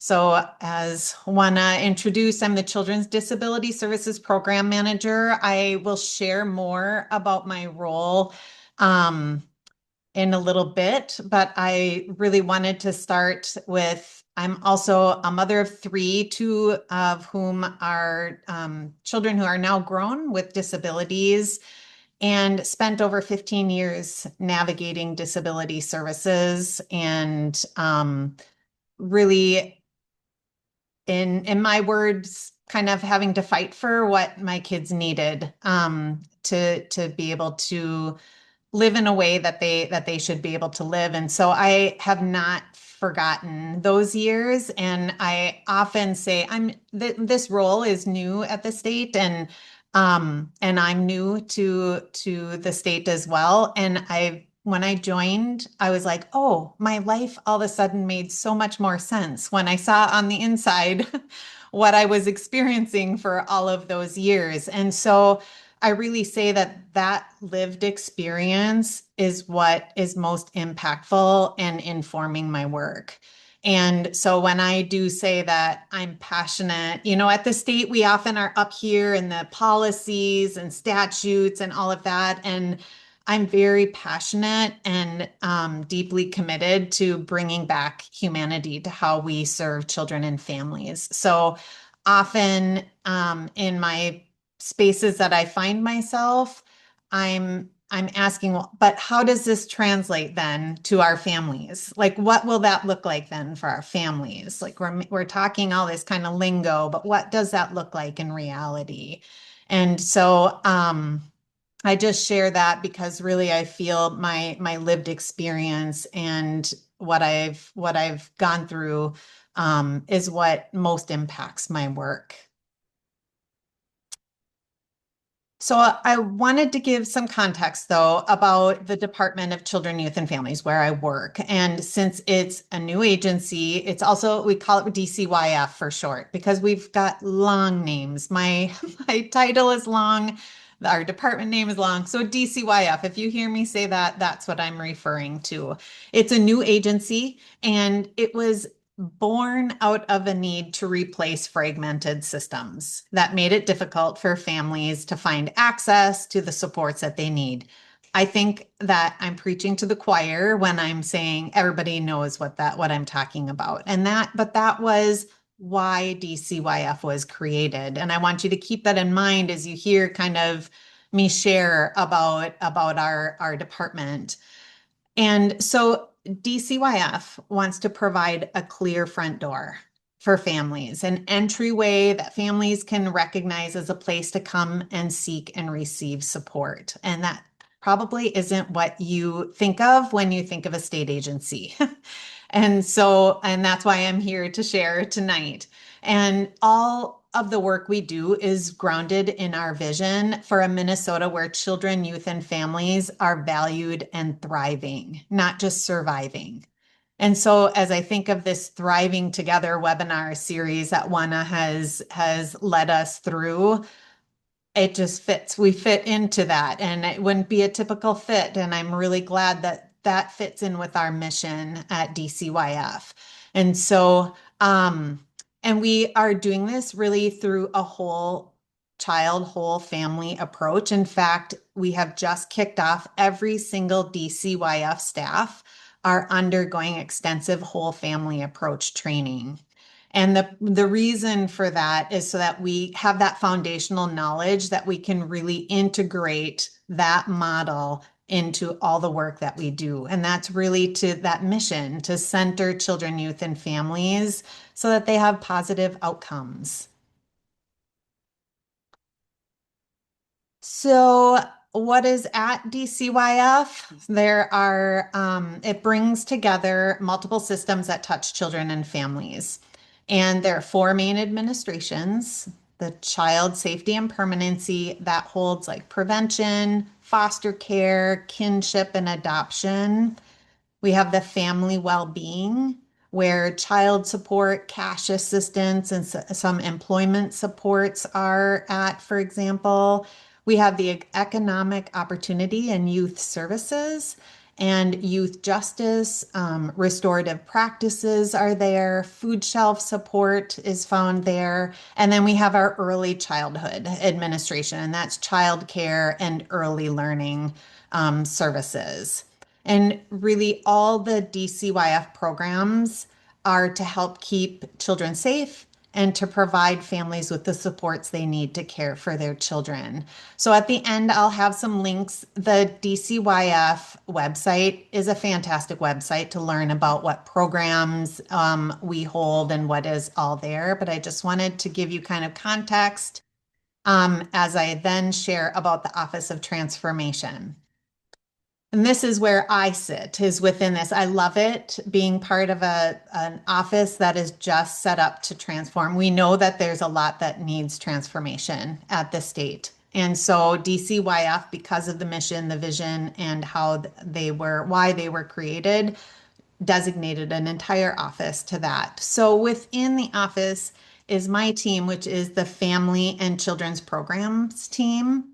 Speaker 4: So as Juana introduced, I'm the Children's Disability Services Program Manager. I will share more about my role in a little bit, but I really wanted to start with, I'm also a mother of three, two of whom are children who are now grown with disabilities, and spent over 15 years navigating disability services and really, in my words, kind of having to fight for what my kids needed to be able to live in a way that they should be able to live. And so I have not forgotten those years. And I often say this role is new at the state, and I'm new to the state as well. And when I joined, I was like, oh, my life all of a sudden made so much more sense when I saw on the inside what I was experiencing for all of those years. And so I really say that lived experience is what is most impactful and informing my work. And so when I do say that I'm passionate, at the state, we often are up here in the policies and statutes and all of that. And I'm very passionate and deeply committed to bringing back humanity to how we serve children and families. So often in my spaces that I find myself, I'm asking, well, but how does this translate then to our families? Like, what will that look like then for our families? Like, we're talking all this kind of lingo, but what does that look like in reality? And so I just share that because really I feel my lived experience and what I've gone through is what most impacts my work. So I wanted to give some context, though, about the Department of Children, Youth, and Families where I work. And since it's a new agency, it's also, we call it DCYF for short, because we've got long names. My title is long. Our department name is long. So DCYF, if you hear me say that, that's what I'm referring to. It's a new agency, and it was born out of a need to replace fragmented systems that made it difficult for families to find access to the supports that they need. I think that I'm preaching to the choir when I'm saying everybody knows what I'm talking about. But that was why DCYF was created. And I want you to keep that in mind as you hear kind of me share about our department. And so DCYF wants to provide a clear front door for families, an entryway that families can recognize as a place to come and seek and receive support. And that probably isn't what you think of when you think of a state agency. And that's why I'm here to share tonight. And all of the work we do is grounded in our vision for a Minnesota where children, youth, and families are valued and thriving, not just surviving. And so as I think of this Thriving Together webinar series that Juana has led us through, it just fits. We fit into that, and it wouldn't be a typical fit. And I'm really glad that fits in with our mission at DCYF. And so, and we are doing this really through a whole child whole family approach. In fact, we have just kicked off every single DCYF staff are undergoing extensive whole family approach training. And the reason for that is so that we have that foundational knowledge that we can really integrate that model into all the work that we do. And that's really to that mission to center children, youth, and families so that they have positive outcomes. So what is at DCYF? It brings together multiple systems that touch children and families. And there are four main administrations: the child safety and permanency that holds like prevention, foster care, kinship, and adoption. We have the family well-being, where child support, cash assistance, and some employment supports are at, for example. We have the economic opportunity and youth services and youth justice. Restorative practices are there. Food shelf support is found there. And then we have our early childhood administration, and that's childcare and early learning services. And really, all the DCYF programs are to help keep children safe and to provide families with the supports they need to care for their children. So at the end, I'll have some links. The DCYF website is a fantastic website to learn about what programs we hold and what is all there. But I just wanted to give you kind of context as I then share about the Office of Transformation. And this is where I sit, is within this. I love it being part of an office that is just set up to transform. We know that there's a lot that needs transformation at the state. And so DCYF, because of the mission, the vision, and why they were created, designated an entire office to that. So within the office is my team, which is the Family and Children's Programs team.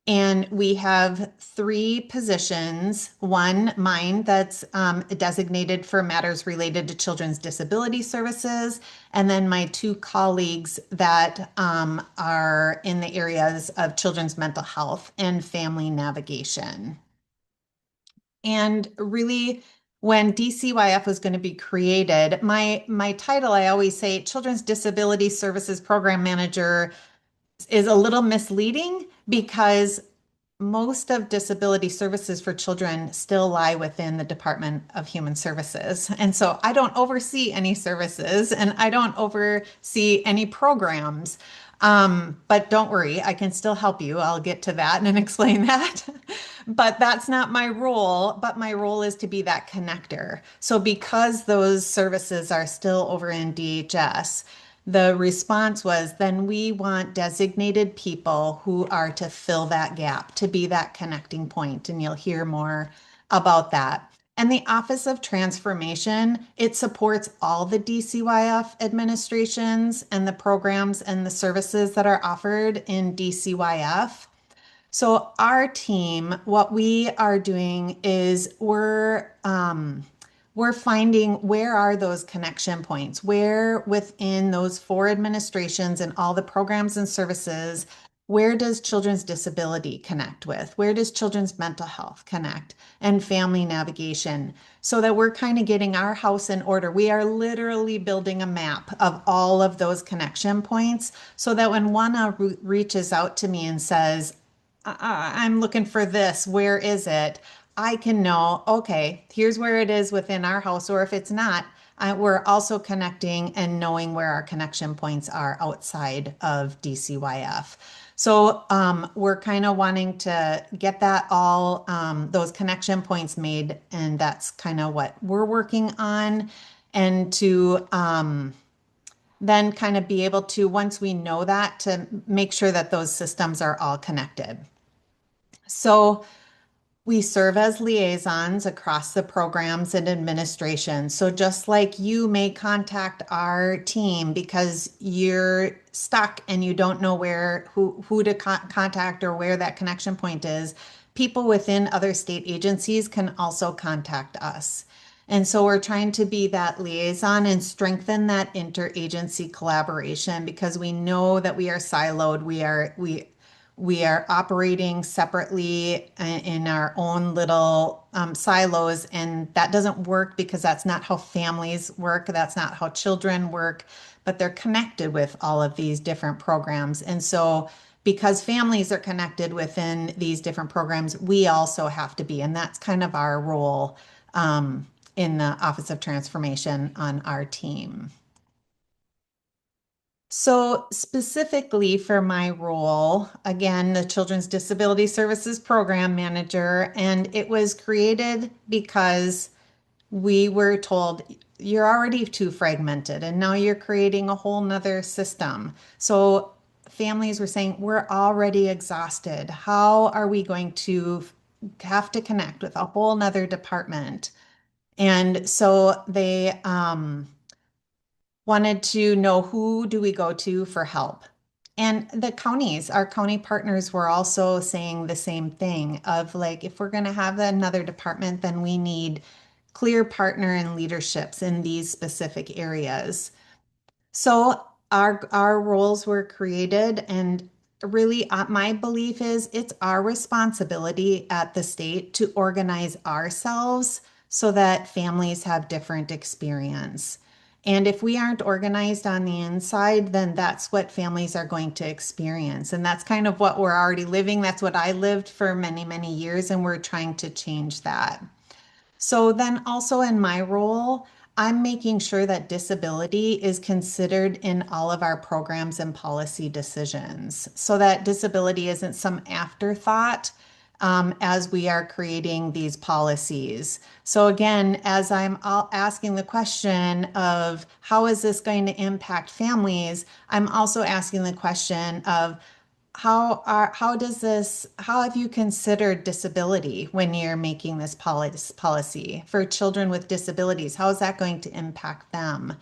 Speaker 4: And we have three positions. One, mine, that's designated for matters related to children's disability services. And then my two colleagues that are in the areas of children's mental health and family navigation. And really, when DCYF was going to be created, my title, I always say Children's Disability Services Program Manager, is a little misleading because most of disability services for children still lie within the Department of Human Services. And so I don't oversee any services and I don't oversee any programs. But don't worry, I can still help you. I'll get to that and explain that. But that's not my role, but my role is to be that connector. So because those services are still over in DHS, the response was, then we want designated people who are to fill that gap, to be that connecting point. And you'll hear more about that. And the Office of Transformation, it supports all the DCYF administrations and the programs and the services that are offered in DCYF. So our team, what we are doing is we're finding where are those connection points, where within those four administrations and all the programs and services, where does children's disability connect with? Where does children's mental health connect and family navigation? So that we're kind of getting our house in order. We are literally building a map of all of those connection points so that when one reaches out to me and says, I'm looking for this, where is it? I can know, okay, here's where it is within our house, or if it's not, we're also connecting and knowing where our connection points are outside of DCYF. So we're kind of wanting to get that all, those connection points made, and that's kind of what we're working on. And to then kind of be able to, once we know that, to make sure that those systems are all connected. So we serve as liaisons across the programs and administration. So just like you may contact our team because you're stuck and you don't know who to contact or where that connection point is, people within other state agencies can also contact us. And so we're trying to be that liaison and strengthen that interagency collaboration because we know that we are siloed. We are operating separately in our own little silos, and that doesn't work because that's not how families work. That's not how children work, but they're connected with all of these different programs. And so, because families are connected within these different programs, we also have to be, and that's kind of our role in the Office of Transformation on our team. So, specifically for my role, again, the Children's Disability Services Program Manager, and it was created because we were told you're already too fragmented and now you're creating a whole nother system. So, families were saying, we're already exhausted. How are we going to have to connect with a whole nother department? And so they wanted to know, who do we go to for help? And the counties, our county partners were also saying the same thing of like, if we're going to have another department, then we need clear partner and leaderships in these specific areas. So our roles were created, and really my belief is it's our responsibility at the state to organize ourselves so that families have different experience. And if we aren't organized on the inside, then that's what families are going to experience. And that's kind of what we're already living. That's what I lived for many, many years, and we're trying to change that. So then also in my role, I'm making sure that disability is considered in all of our programs and policy decisions so that disability isn't some afterthought as we are creating these policies. So again, as I'm asking the question of how is this going to impact families, I'm also asking the question of how have you considered disability when you're making this policy for children with disabilities? How is that going to impact them?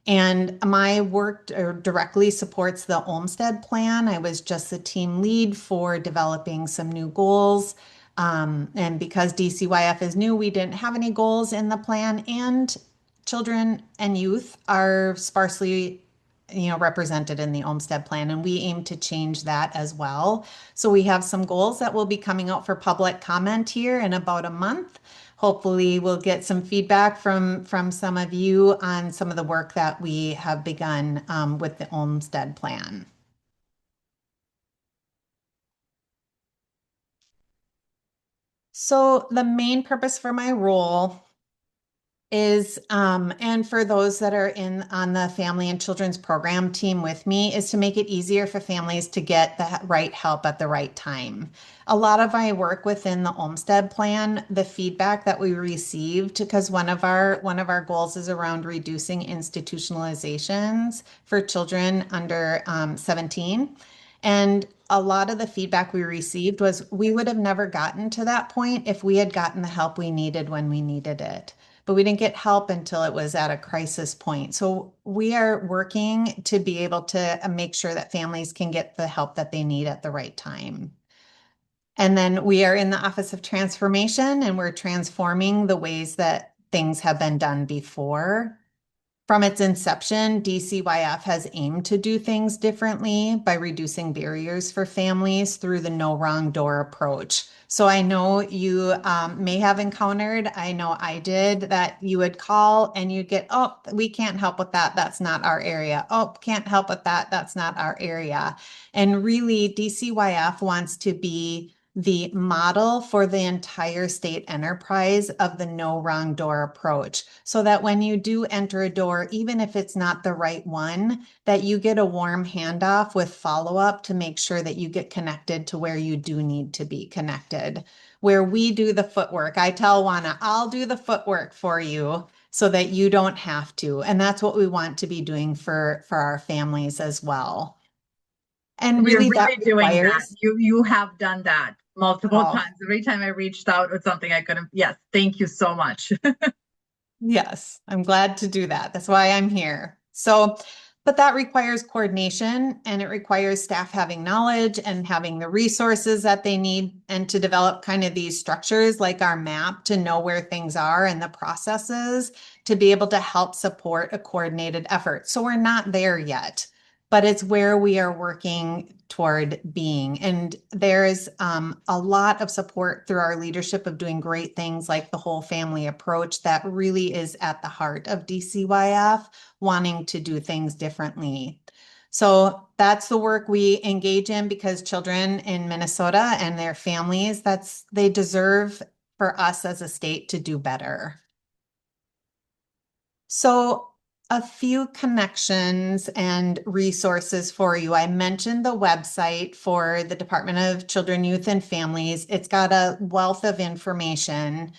Speaker 4: And my work directly supports the Olmsted plan. I was just the team lead for developing some new goals. And because DCYF is new, we didn't have any goals in the plan, and children and youth are sparsely represented in the Olmsted plan, and we aim to change that as well. So we have some goals that will be coming out for public comment here in about a month. Hopefully we'll get some feedback from some of you on some of the work that we have begun with the Olmsted plan. So the main purpose for my role is, and for those that are in on the family and children's program team with me, is to make it easier for families to get the right help at the right time. A lot of my work within the Olmsted plan, the feedback that we received, because one of our goals is around reducing institutionalizations for children under 17. And a lot of the feedback we received was we would have never gotten to that point if we had gotten the help we needed when we needed it, but we didn't get help until it was at a crisis point. So we are working to be able to make sure that families can get the help that they need at the right time. And then we are in the Office of Transformation, and we're transforming the ways that things have been done before. From its inception, DCYF has aimed to do things differently by reducing barriers for families through the no wrong door approach. So I know you may have encountered, I know I did, that you would call and you'd get, oh, we can't help with that. That's not our area. Oh, can't help with that. That's not our area. And really, DCYF wants to be the model for the entire state enterprise of the no wrong door approach, so that when you do enter a door, even if it's not the right one, that you get a warm handoff with follow-up to make sure that you get connected to where you do need to be connected. Where we do the footwork, I tell Juana, I'll do the footwork for you so that you don't have to. And that's what we want to be doing for our families as well. And
Speaker 1: We're
Speaker 4: really that
Speaker 1: really doing that.
Speaker 4: requires,
Speaker 1: You have done that multiple
Speaker 4: Oh.
Speaker 1: times. Every time I reached out with something I couldn't. Yes, thank you so much.
Speaker 4: Yes, I'm glad to do that. That's why I'm here. So But that requires coordination, and it requires staff having knowledge and having the resources that they need, and to develop kind of these structures like our map to know where things are and the processes to be able to help support a coordinated effort. So we're not there yet, but it's where we are working toward being. And there's a lot of support through our leadership of doing great things like the whole family approach that really is at the heart of DCYF, wanting to do things differently. So that's the work we engage in, because children in Minnesota and their families, they deserve for us as a state to do better. So a few connections and resources for you. I mentioned the website for the Department of Children, Youth, and Families. It's got a wealth of information.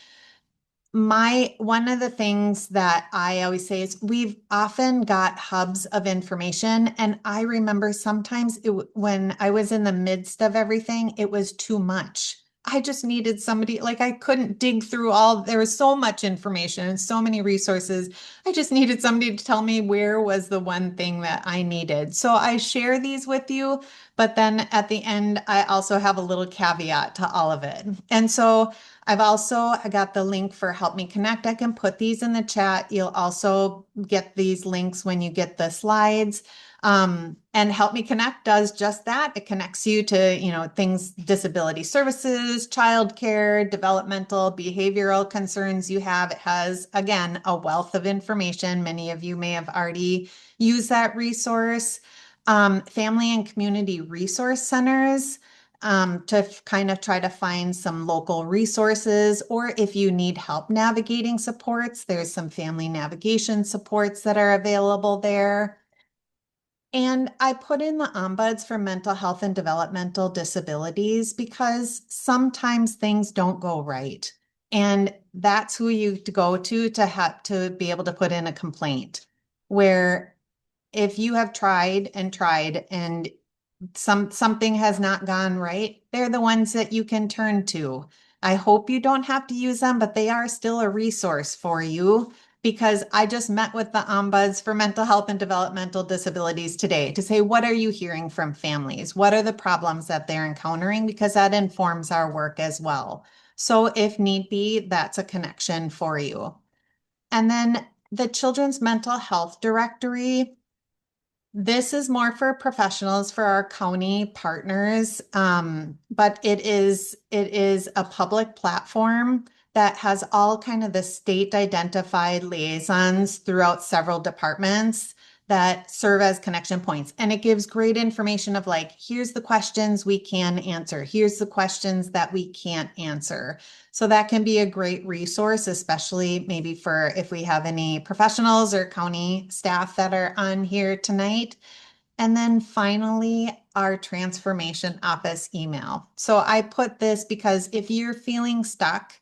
Speaker 4: One of the things that I always say is we've often got hubs of information, and I remember sometimes when I was in the midst of everything, it was too much. I just needed somebody, like I couldn't dig through there was so much information and so many resources. I just needed somebody to tell me where was the one thing that I needed. So I share these with you, but then at the end, I also have a little caveat to all of it. And so I got the link for Help Me Connect. I can put these in the chat. You'll also get these links when you get the slides. And Help Me Connect does just that. It connects you to, things, disability services, childcare, developmental, behavioral concerns you have. It has, again, a wealth of information. Many of you may have already used that resource. Family and community resource centers, to kind of try to find some local resources, or if you need help navigating supports, there's some family navigation supports that are available there. And I put in the ombuds for mental health and developmental disabilities because sometimes things don't go right. And that's who you go to have to be able to put in a complaint. Where if you have tried and something has not gone right, they're the ones that you can turn to. I hope you don't have to use them, but they are still a resource for you, because I just met with the ombuds for mental health and developmental disabilities today to say, what are you hearing from families? What are the problems that they're encountering? Because that informs our work as well. So if need be, that's a connection for you. And then the Children's Mental Health Directory. This is more for professionals, for our county partners, but it is a public platform that has all kind of the state identified liaisons throughout several departments that serve as connection points. And it gives great information of like, here's the questions we can answer. Here's the questions that we can't answer. So that can be a great resource, especially maybe for if we have any professionals or county staff that are on here tonight. And then finally, our transformation office email. So I put this because if you're feeling stuck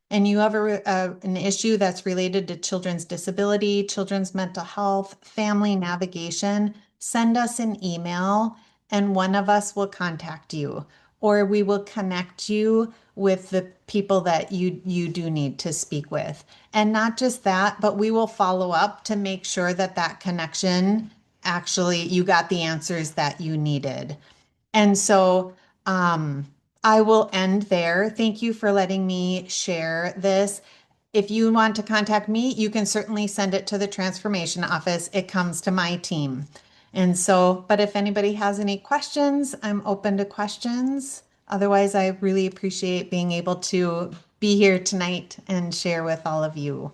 Speaker 4: and you have an issue that's related to children's disability, children's mental health, family navigation, send us an email and one of us will contact you, or we will connect you with the people that you do need to speak with. And not just that, but we will follow up to make sure that connection, actually you got the answers that you needed. And so I will end there. Thank you for letting me share this. If you want to contact me, you can certainly send it to the transformation office. It comes to my team. And so, but if anybody has any questions, I'm open to questions. Otherwise, I really appreciate being able to be here tonight and share with all of you.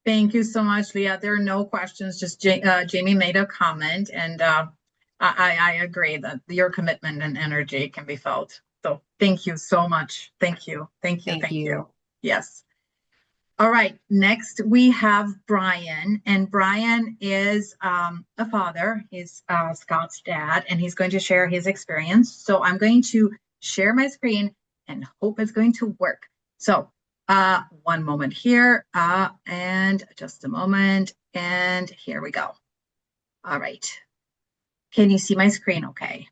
Speaker 1: Thank you so much, Leah. There are no questions, just Jamie made a comment, and I agree that your commitment and energy can be felt. So thank you so much. Thank you. Thank you.
Speaker 4: Thank
Speaker 1: Thank
Speaker 4: you.
Speaker 1: you. Yes. All right. Next, we have Brian, and Brian is a father. He's Scott's dad, and he's going to share his experience. So I'm going to share my screen and hope it's going to work. So one moment here, and just a moment, and here we go. All right. Can you see my screen okay?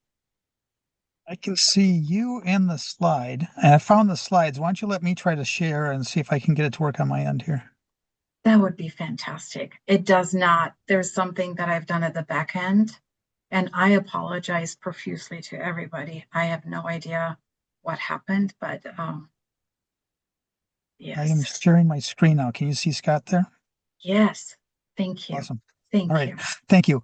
Speaker 5: I can see you and the slide. I found the slides. Why don't you let me try to share and see if I can get it to work on my end here?
Speaker 1: That would be fantastic. It does not, there's something that I've done at the back end, and I apologize profusely to everybody. I have no idea what happened, but
Speaker 5: I am
Speaker 1: yes,
Speaker 5: sharing my screen now. Can you see Scott there?
Speaker 1: yes. Thank you.
Speaker 5: Awesome. All
Speaker 1: Thank
Speaker 5: right.
Speaker 1: you.
Speaker 5: Thank you.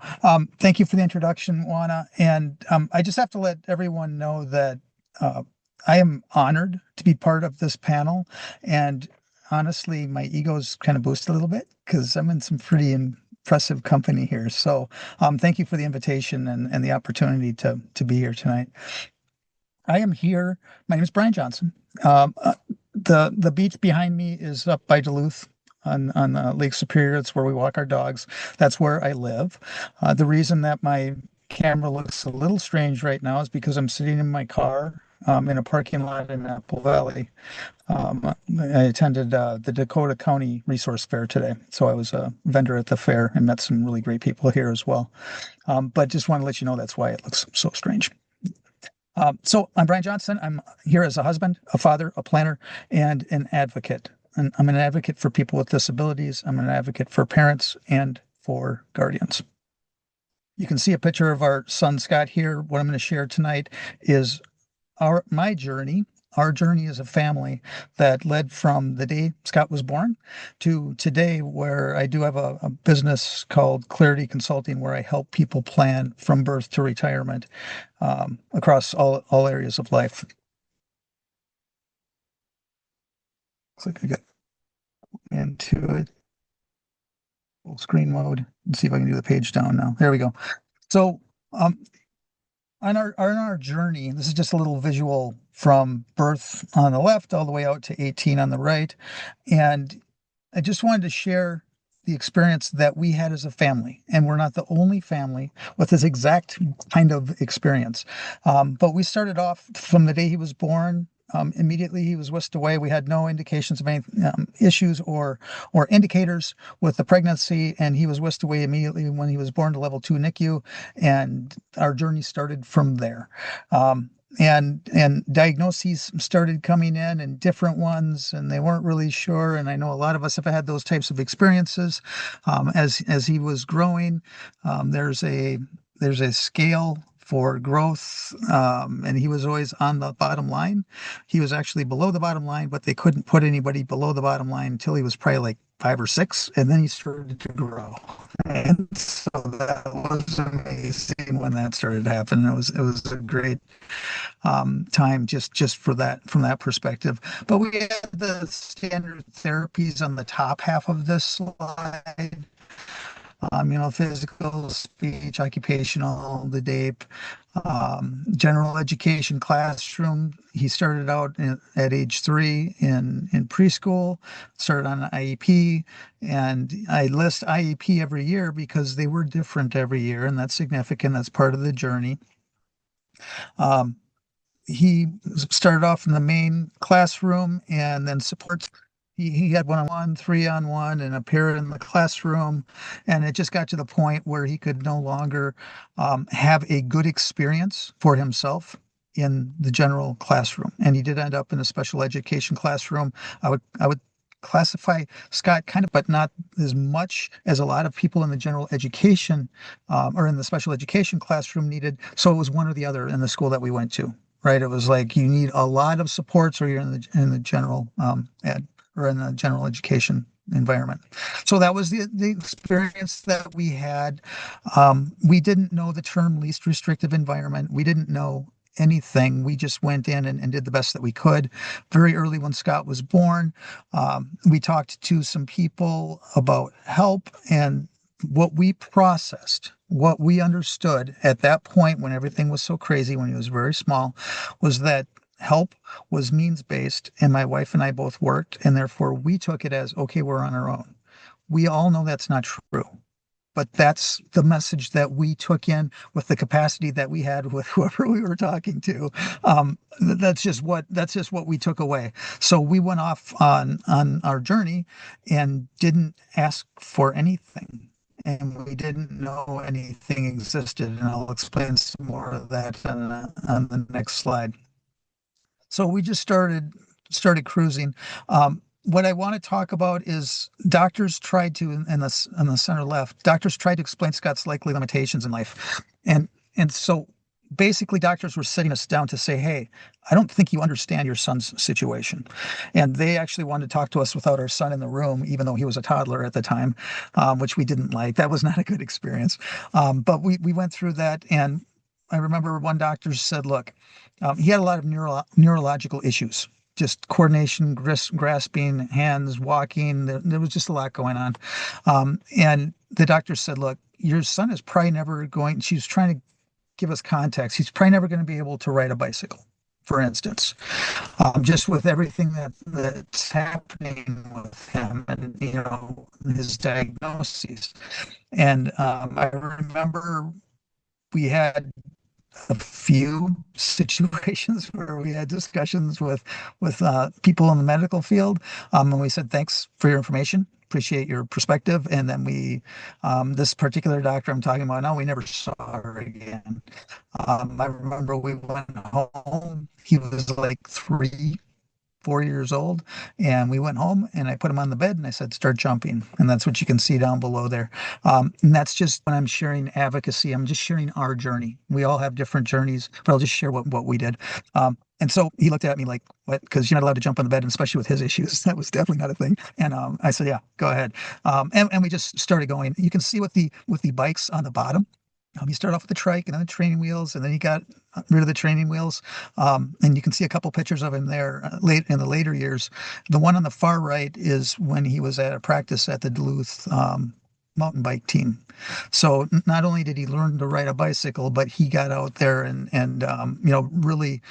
Speaker 5: Thank you for the introduction, Juana. And I just have to let everyone know that uh, I am honored to be part of this panel. And honestly, my ego's kind of boosted a little bit because I'm in some pretty impressive company here. So thank you for the invitation and the opportunity to be here tonight. I am here. My name is Brian Johnson. Um, uh, the beach behind me is up by Duluth on Lake Superior. It's where we walk our dogs. That's where I live. The reason that my camera looks a little strange right now is because I'm sitting in my car in a parking lot in Apple Valley. I attended the Dakota County Resource Fair today, so I was a vendor at the fair and met some really great people here as well. But just want to let you know that's why it looks so strange. So I'm Brian Johnson. I'm here as a husband, a father, a planner, and an advocate. And I'm an advocate for people with disabilities. I'm an advocate for parents and for guardians. You can see a picture of our son Scott here. What I'm going to share tonight is my journey, our journey as a family that led from the day Scott was born to today, where I do have a business called Clarity Consulting, where I help people plan from birth to retirement across all areas of life. Looks like I got into it. Full screen mode. Let's see if I can do the page down now. There we go. So um, on our journey, this is just a little visual from birth on the left all the way out to 18 on the right. And I just wanted to share the experience that we had as a family. And we're not the only family with this exact kind of experience. But we started off from the day he was born. Immediately he was whisked away. We had no indications of any issues or indicators with the pregnancy, and he was whisked away immediately when he was born to level 2 NICU, and our journey started from there. And diagnoses started coming in and different ones, and they weren't really sure. And I know a lot of us have had those types of experiences as he was growing. There's a scale for growth, and he was always on the bottom line. He was actually below the bottom line, but they couldn't put anybody below the bottom line until he was probably like 5 or 6, and then he started to grow. And so that was amazing when that started to happen. It was a great time just for that from that perspective. But we had the standard therapies on the top half of this slide. Physical, speech, occupational, the DAPE, general education classroom. He started out at age 3 in preschool, started on an IEP, and I list IEP every year because they were different every year, and that's significant. That's part of the journey. Um, he started off in the main classroom and then supports. He had one-on-one, three-on-one, and a peer in the classroom. And it just got to the point where he could no longer have a good experience for himself in the general classroom. And he did end up in a special education classroom. I would classify Scott kind of, but not as much as a lot of people in the general education or in the special education classroom needed. So it was one or the other in the school that we went to. Right. It was like you need a lot of supports or you're in the general ed or in the general education environment. So that was the experience that we had. We didn't know the term least restrictive environment. We didn't know anything. We just went in and did the best that we could. Very early when Scott was born, we talked to some people about help, and what we processed, what we understood at that point when everything was so crazy, when he was very small, was that help was means based, and my wife and I both worked, and therefore we took it as, okay, we're on our own. We all know that's not true, but that's the message that we took in with the capacity that we had with whoever we were talking to. That's just what we took away. So we went off on our journey and didn't ask for anything. And we didn't know anything existed. And I'll explain some more of that on the next slide. So we just started cruising. what I want to talk about is doctors tried to, in the center left, doctors tried to explain Scott's likely limitations in life. And so basically doctors were sitting us down to say, hey, I don't think you understand your son's situation. And they actually wanted to talk to us without our son in the room, even though he was a toddler at the time, which we didn't like. That was not a good experience. But we went through that. And I remember one doctor said, look, he had a lot of neurological issues, just coordination, grasping, hands, walking. There was just a lot going on. And the doctor said, look, your son is probably never going, she's trying to give us context. He's probably never going to be able to ride a bicycle, for instance, just with everything that's happening with him and, his diagnoses. And I remember we had a few situations where we had discussions with people in the medical field, and we said, thanks for your information, appreciate your perspective. And then this particular doctor I'm talking about now, we never saw her again. I remember we went home, he was like 4 years old, and we went home and I put him on the bed and I said, start jumping. And that's what you can see down below there. And that's just when I'm sharing advocacy. I'm just sharing our journey. We all have different journeys, but I'll just share what we did. And so he looked at me like, what? Because you're not allowed to jump on the bed, and especially with his issues, that was definitely not a thing. And I said, yeah, go ahead. And we just started going. You can see with the bikes on the bottom, you start off with the trike and then the training wheels, and then he got rid of the training wheels. And you can see a couple pictures of him there late in the later years. The one on the far right is when he was at a practice at the Duluth mountain bike team. So not only did he learn to ride a bicycle, but he got out there and really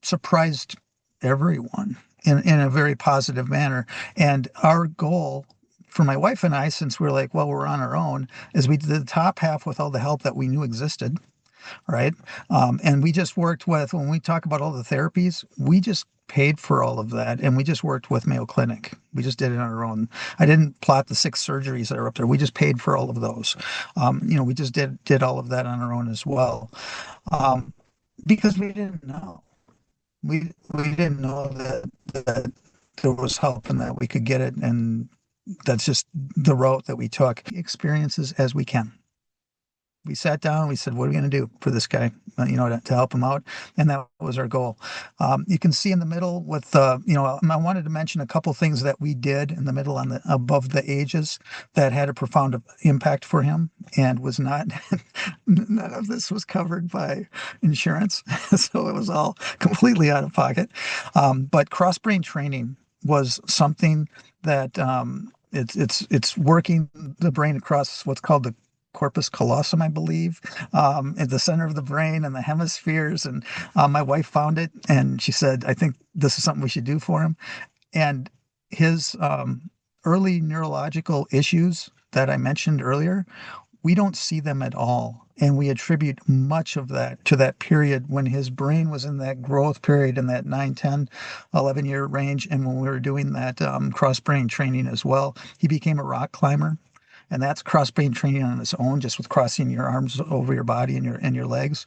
Speaker 5: surprised everyone in a very positive manner. And our goal for my wife and I, since we're like, well, we're on our own, is we did the top half with all the help that we knew existed, right? And we just worked with, when we talk about all the therapies, we just paid for all of that, and we just worked with Mayo Clinic. We just did it on our own. I didn't plot the 6 surgeries that are up there. We just paid for all of those. We just did all of that on our own as well, because we didn't know. We didn't know that there was help and that we could get it, and that's just the route that we took. Experiences as we can. We sat down, we said, what are we going to do for this guy, to help him out? And that was our goal. You can see in the middle with, I wanted to mention a couple things that we did in the middle above the ages that had a profound impact for him, and was not, none of this was covered by insurance. So it was all completely out of pocket. But cross brain training was something that it's working the brain across what's called the corpus callosum, I believe, at the center of the brain and the hemispheres. And my wife found it, and she said, I think this is something we should do for him. And his early neurological issues that I mentioned earlier, we don't see them at all. And we attribute much of that to that period when his brain was in that growth period in that 9, 10, 11-year range. And when we were doing that cross-brain training as well, he became a rock climber. And that's cross-brain training on its own, just with crossing your arms over your body and your legs.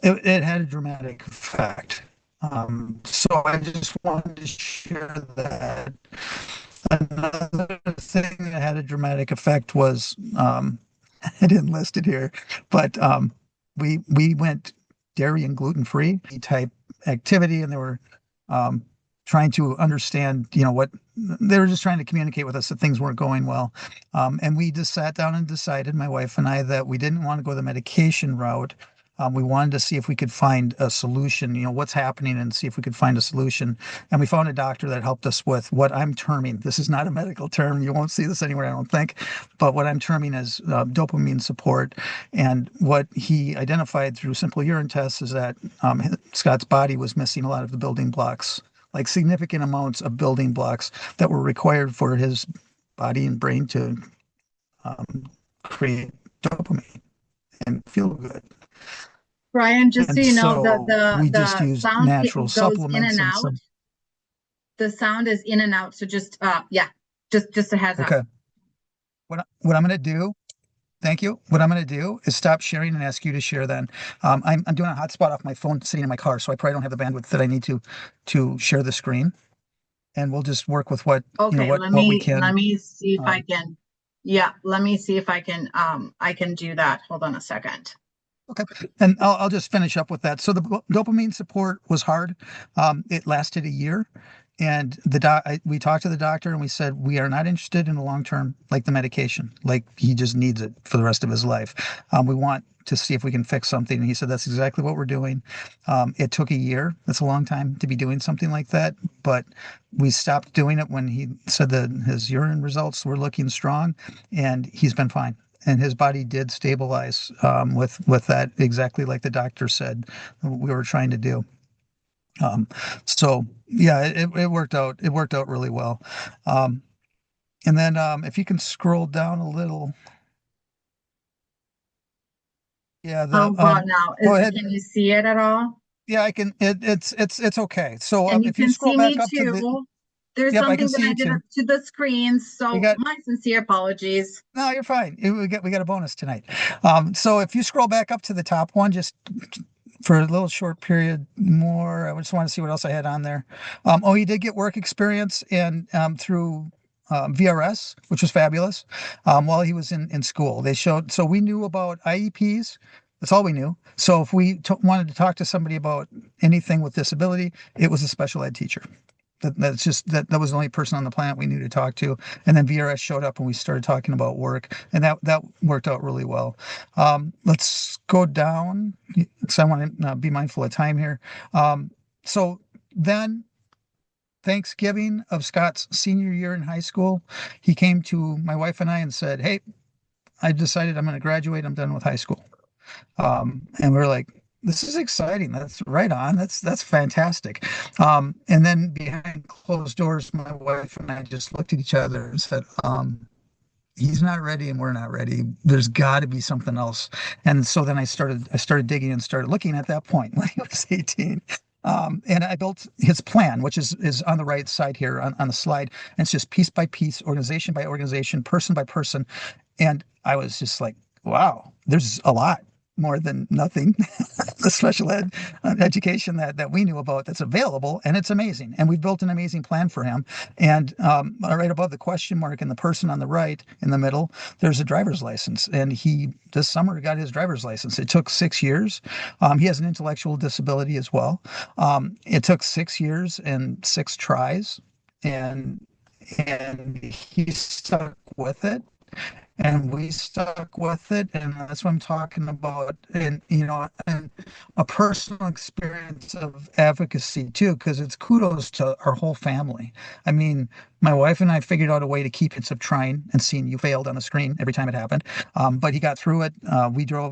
Speaker 5: It had a dramatic effect. So I just wanted to share that. Another thing that had a dramatic effect was, I didn't list it here, but we went dairy and gluten-free type activity, and they were trying to understand, what they were just trying to communicate with us that things weren't going well. And we just sat down and decided, my wife and I, that we didn't want to go the medication route. We wanted to see if we could find a solution, what's happening, and see if we could find a solution. And we found a doctor that helped us with what I'm terming, this is not a medical term, you won't see this anywhere, I don't think, but what I'm terming as dopamine support. And what he identified through simple urine tests is that Scott's body was missing a lot of the building blocks, like significant amounts of building blocks that were required for his body and brain to create dopamine and feel good.
Speaker 1: Brian, just so
Speaker 5: And
Speaker 1: you know,
Speaker 5: we
Speaker 1: the
Speaker 5: just used
Speaker 1: sound
Speaker 5: natural
Speaker 1: goes in
Speaker 5: supplements
Speaker 1: and
Speaker 5: and
Speaker 1: out.
Speaker 5: some.
Speaker 1: The sound is in and out. So just just a heads
Speaker 5: Okay.
Speaker 1: up.
Speaker 5: What I'm going to do, thank you. What I'm going to do is stop sharing and ask you to share then. I'm doing a hotspot off my phone sitting in my car, so I probably don't have the bandwidth that I need to share the screen. and we'll just work with what,
Speaker 1: Okay,
Speaker 5: what we can.
Speaker 1: let me see if
Speaker 5: um,
Speaker 1: I can, yeah, let me see if I can do that. Hold on a second.
Speaker 5: Okay. And I'll just finish up with that. So the dopamine support was hard. It lasted a year. And we talked to the doctor and we said, we are not interested in the long term, like the medication, like he just needs it for the rest of his life. We want to see if we can fix something. And he said, that's exactly what we're doing. It took a year. That's a long time to be doing something like that. But we stopped doing it when he said that his urine results were looking strong, and he's been fine. And his body did stabilize with that, exactly like the doctor said we were trying to do. Um, so yeah, it worked out. It worked out really well. Um, and then if you can scroll down a little, yeah,
Speaker 1: How about now?
Speaker 5: go ahead.
Speaker 1: Can you see it at all?
Speaker 5: Yeah, I can. It's okay. So
Speaker 1: And you
Speaker 5: if you
Speaker 1: can
Speaker 5: scroll
Speaker 1: see me
Speaker 5: back up to the,
Speaker 1: too. There's
Speaker 5: yep, I can
Speaker 1: something that
Speaker 5: see
Speaker 1: I
Speaker 5: you
Speaker 1: did
Speaker 5: too.
Speaker 1: to the screen,
Speaker 5: We
Speaker 1: so
Speaker 5: got
Speaker 1: my sincere apologies.
Speaker 5: No, you're fine. We got a bonus tonight. So if you scroll back up to the top one, just for a little short period more, I just want to see what else I had on there. Oh, he did get work experience and through VRS, which was fabulous. While he was in school, they showed. So we knew about IEPs. That's all we knew. So if we wanted to talk to somebody about anything with disability, it was a special ed teacher. That's just that was the only person on the planet we knew to talk to. And then VRS showed up and we started talking about work, and that worked out really well. Let's go down because I want to be mindful of time here. So then Thanksgiving of Scott's senior year in high school, he came to my wife and I and said, "Hey, I decided I'm going to graduate. I'm done with high school." And we are like, this is exciting. That's right on. That's fantastic. And then behind closed doors, my wife and I just looked at each other and said, he's not ready and we're not ready. There's got to be something else. And so then I started digging and started looking at that point when he was 18. And I built his plan, which is on the right side here on the slide. And it's just piece by piece, organization by organization, person by person. And I was just like, wow, there's a lot more than nothing. The special ed education that we knew about that's available, and it's amazing. And we built an amazing plan for him. And right above the question mark and the person on the right in the middle, there's a driver's license. And he this summer got his driver's license. It took 6 years. He has an intellectual disability as well. It took 6 years and 6 tries, and he stuck with it, and we stuck with it, and that's what I'm talking about. And and a personal experience of advocacy too, because it's kudos to our whole family. I mean, my wife and I figured out a way to keep it of trying and seeing you failed on the screen every time it happened. But he got through it.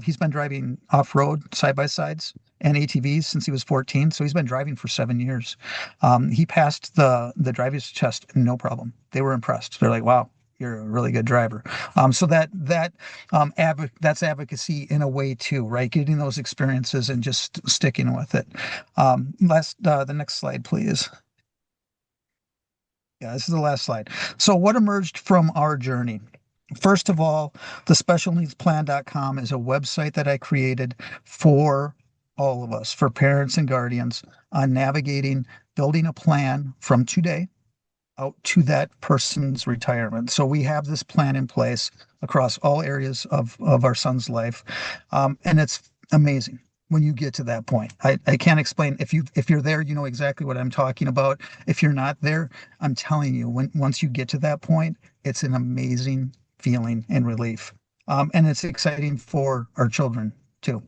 Speaker 5: He's been driving off-road side by sides and ATVs since he was 14, so he's been driving for 7 years. He passed the driver's test, no problem. They were impressed. They're like, wow, you're a really good driver. So that's advocacy in a way too, right? Getting those experiences and just sticking with it. The next slide, please. Yeah, this is the last slide. So what emerged from our journey? First of all, the specialneedsplan.com is a website that I created for all of us, for parents and guardians, on navigating, building a plan from today out to that person's retirement. So we have this plan in place across all areas of our son's life. And it's amazing when you get to that point. I can't explain. If you're there, you know exactly what I'm talking about. If you're not there, I'm telling you, once you get to that point, it's an amazing feeling and relief. And it's exciting for our children too.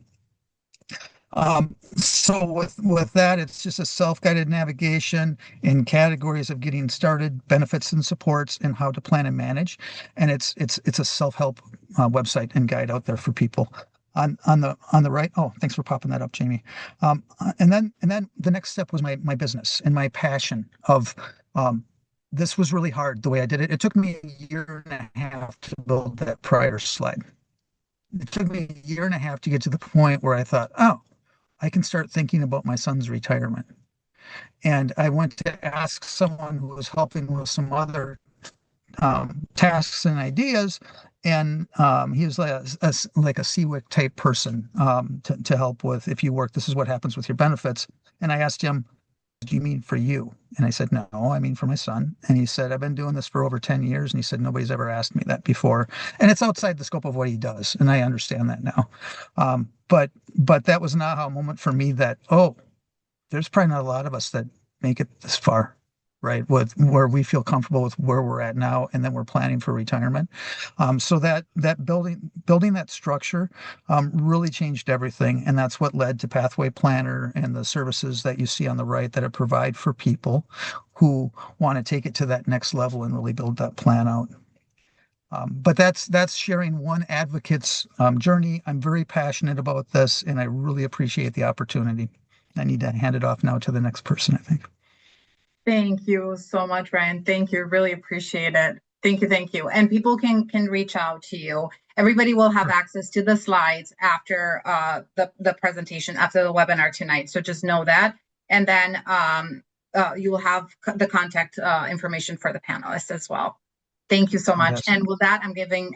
Speaker 5: So with that, it's just a self-guided navigation in categories of getting started, benefits and supports, and how to plan and manage. And it's a self-help website and guide out there for people. On the right. Oh, thanks for popping that up, Jamie. And then the next step was my business and my passion of. This was really hard the way I did it. It took me a year and a half to build that prior slide. It took me a year and a half to get to the point where I thought, oh, I can start thinking about my son's retirement. And I went to ask someone who was helping with some other tasks and ideas. And he was like a CWIC type person to help with, if you work, this is what happens with your benefits. And I asked him, "Do you mean for you?" And I said, "No, I mean for my son." And he said, "I've been doing this for over 10 years." And he said, "Nobody's ever asked me that before." And it's outside the scope of what he does. And I understand that now. But that was an aha moment for me that, oh, there's probably not a lot of us that make it this far, right? With where we feel comfortable with where we're at now, and then we're planning for retirement. So that building that structure really changed everything, and that's what led to Pathway Planner and the services that you see on the right that it provide for people who want to take it to that next level and really build that plan out. But that's sharing one advocate's journey. I'm very passionate about this, and I really appreciate the opportunity. I need to hand it off now to the next person, I think.
Speaker 1: Thank you so much, Ryan. Thank you. Really appreciate it. Thank you. Thank you. And people can reach out to you. Everybody will have access to the slides after the presentation, after the webinar tonight. So just know that. And then you will have the contact information for the panelists as well. Thank you so much. And with that, I'm giving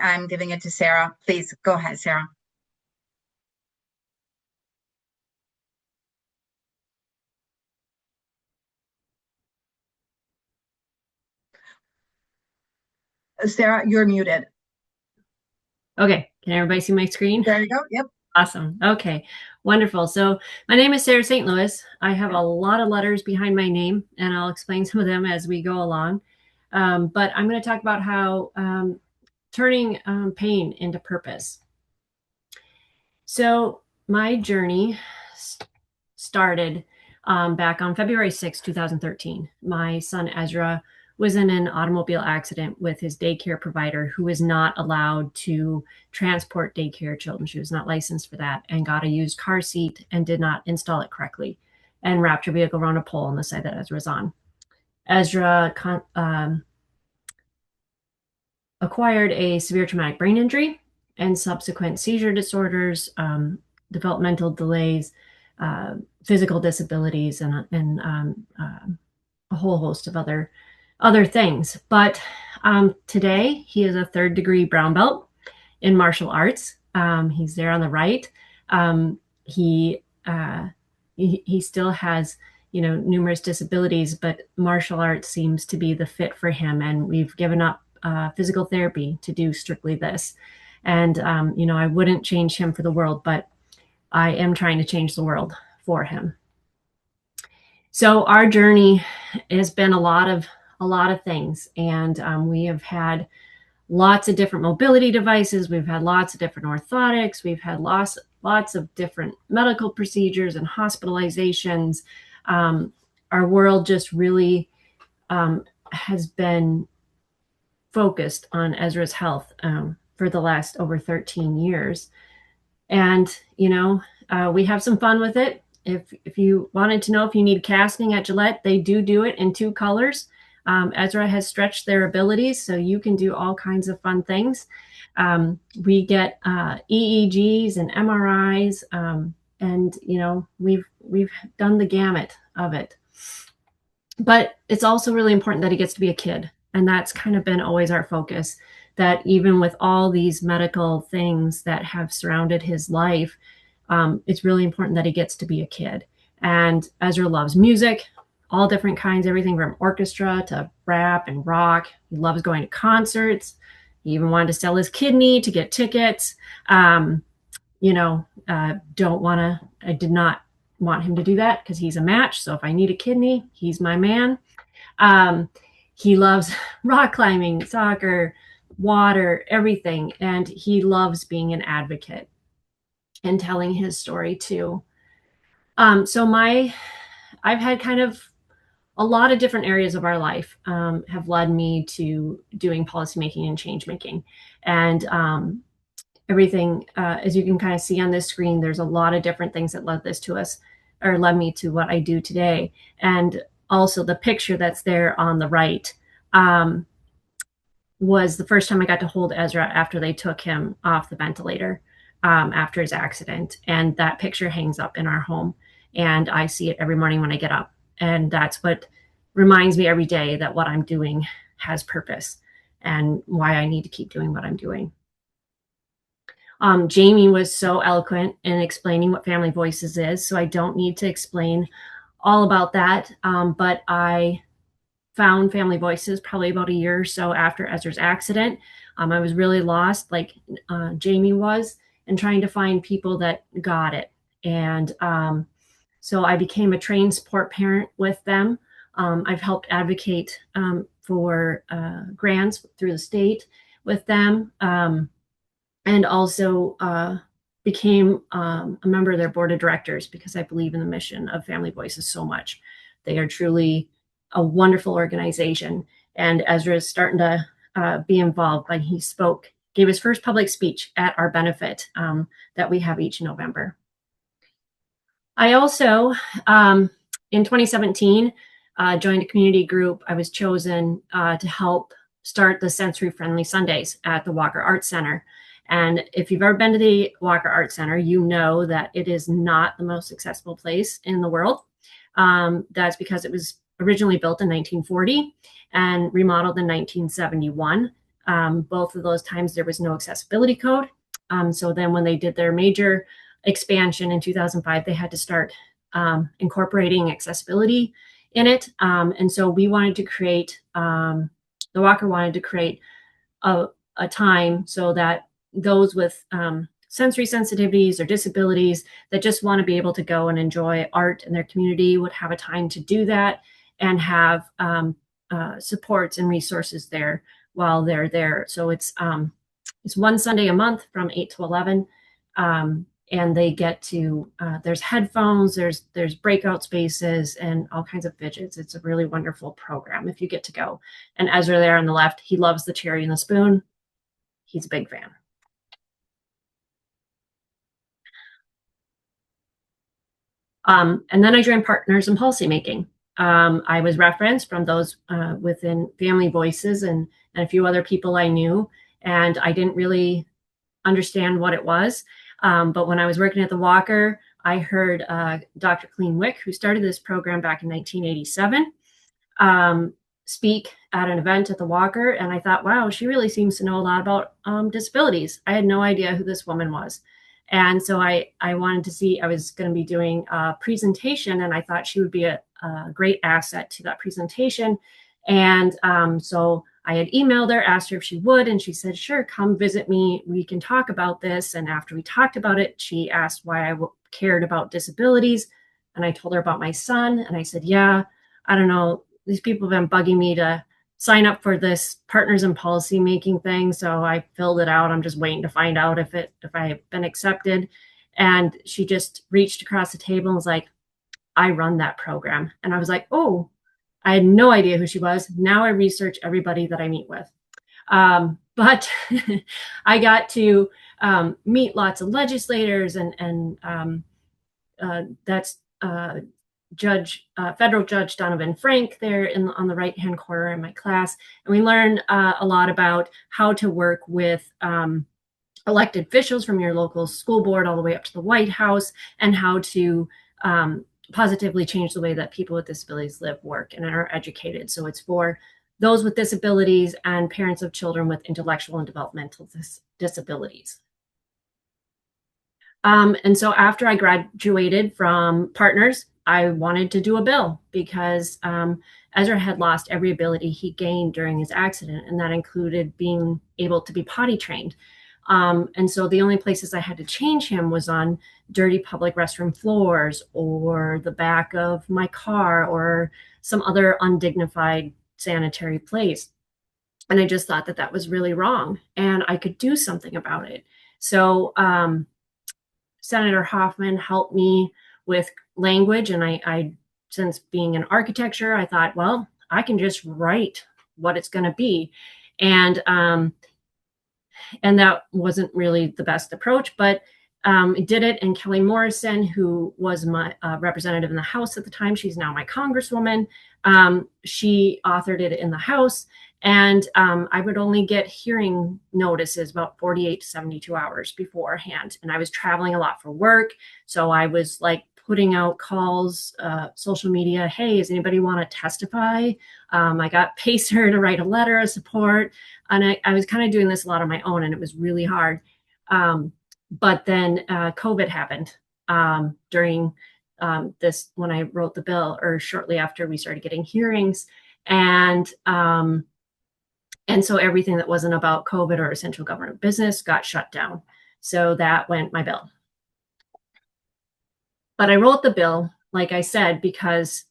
Speaker 1: it to Sarah. Please go ahead, Sarah. Sarah, you're muted.
Speaker 6: Okay, can everybody see my screen?
Speaker 1: There you go. Yep.
Speaker 6: Awesome. Okay, wonderful. So my name is Sarah St. Louis. I have a lot of letters behind my name, and I'll explain some of them as we go along. But I'm going to talk about how turning pain into purpose. So my journey started back on February 6, 2013. My son Ezra was in an automobile accident with his daycare provider, who was not allowed to transport daycare children. She was not licensed for that, and got a used car seat and did not install it correctly and wrapped her vehicle around a pole on the side that Ezra was on. Ezra acquired a severe traumatic brain injury and subsequent seizure disorders, developmental delays, physical disabilities, and a whole host of other things. But today he is a 3rd-degree brown belt in martial arts. He's there on the right. He still has, numerous disabilities, but martial arts seems to be the fit for him. And we've given up physical therapy to do strictly this. And, I wouldn't change him for the world, but I am trying to change the world for him. So our journey has been a lot of things, and we have had lots of different mobility devices. We've had lots of different orthotics. We've had lots of different medical procedures and hospitalizations. Our world just really has been focused on Ezra's health for the last over 13 years. And, we have some fun with it. If you wanted to know if you need casting at Gillette, they do it in 2 colors. Ezra has stretched their abilities, so you can do all kinds of fun things. We get EEGs and MRIs, and we've done the gamut of it. But it's also really important that he gets to be a kid, and that's kind of been always our focus. That even with all these medical things that have surrounded his life, it's really important that he gets to be a kid. And Ezra loves music, all different kinds, everything from orchestra to rap and rock. He loves going to concerts. He even wanted to sell his kidney to get tickets. I did not want him to do that because he's a match. So if I need a kidney, he's my man. He loves rock climbing, soccer, water, everything. And he loves being an advocate and telling his story too. I've had kind of a lot of different areas of our life have led me to doing policymaking and change making. And everything, as you can kind of see on this screen, there's a lot of different things that led me to what I do today. And also the picture that's there on the right was the first time I got to hold Ezra after they took him off the ventilator after his accident. And that picture hangs up in our home. And I see it every morning when I get up. And that's what reminds me every day that what I'm doing has purpose and why I need to keep doing what I'm doing. Jamie was so eloquent in explaining what Family Voices is, so I don't need to explain all about that. But I found Family Voices probably about a year or so after Ezra's accident. I was really lost, like Jamie was, and trying to find people that got it. And so I became a trained support parent with them. I've helped advocate for grants through the state with them, and also became a member of their board of directors because I believe in the mission of Family Voices so much. They are truly a wonderful organization. And Ezra is starting to be involved. But he gave his first public speech at our benefit that we have each November. I also, in 2017, joined a community group. I was chosen to help start the Sensory Friendly Sundays at the Walker Arts Center. And if you've ever been to the Walker Arts Center, you know that it is not the most accessible place in the world. That's because it was originally built in 1940 and remodeled in 1971. Both of those times there was no accessibility code. So then when they did their major expansion in 2005, they had to start incorporating accessibility in it. And so we wanted to create, the Walker wanted to create a time so that those with sensory sensitivities or disabilities that just want to be able to go and enjoy art in their community would have a time to do that and have supports and resources there while they're there. So it's one Sunday a month from 8 to 11. And they get to, there's headphones, there's breakout spaces and all kinds of fidgets. It's a really wonderful program if you get to go. And Ezra there on the left, he loves the cherry and the spoon. He's a big fan. And then I joined Partners in Policymaking. I was referenced from those within Family Voices and a few other people I knew, and I didn't really understand what it was. But when I was working at the Walker, I heard Dr. Colleen Wick, who started this program back in 1987, speak at an event at the Walker. And I thought, wow, she really seems to know a lot about disabilities. I had no idea who this woman was. And so I wanted to see, I was going to be doing a presentation, and I thought she would be a great asset to that presentation. And so I had emailed her, asked her if she would, and she said, sure, come visit me. We can talk about this. And after we talked about it, she asked why I cared about disabilities. And I told her about my son. And I said, yeah, I don't know. These people have been bugging me to sign up for this Partners in Policy Making thing. So I filled it out. I'm just waiting to find out if I have been accepted. And she just reached across the table and was like, I run that program. And I was like, oh, I had no idea who she was. Now I research everybody that I meet with. But I got to meet lots of legislators and that's federal judge Donovan Frank there on the right-hand corner in my class. And we learned a lot about how to work with elected officials from your local school board all the way up to the White House, and how to positively change the way that people with disabilities live, work, and are educated. So it's for those with disabilities and parents of children with intellectual and developmental disabilities. And so after I graduated from Partners, I wanted to do a bill because Ezra had lost every ability he gained during his accident, and that included being able to be potty trained. And so the only places I had to change him was on dirty public restroom floors or the back of my car or some other undignified sanitary place. And I just thought that that was really wrong and I could do something about it. So Senator Hoffman helped me with language. And I, since being in architecture, I thought, well, I can just write what it's going to be. And that wasn't really the best approach, but did it. And Kelly Morrison, who was my representative in the House at the time, she's now my Congresswoman, she authored it in the House. And I would only get hearing notices about 48 to 72 hours beforehand. And I was traveling a lot for work. So I was like putting out calls, social media, hey, does anybody want to testify? I got Pacer to write a letter of support. And I was kind of doing this a lot on my own, and it was really hard. But then COVID happened during this when I wrote the bill, or shortly after we started getting hearings, and so everything that wasn't about COVID or essential government business got shut down. So that went my bill. But I wrote the bill, like I said, because,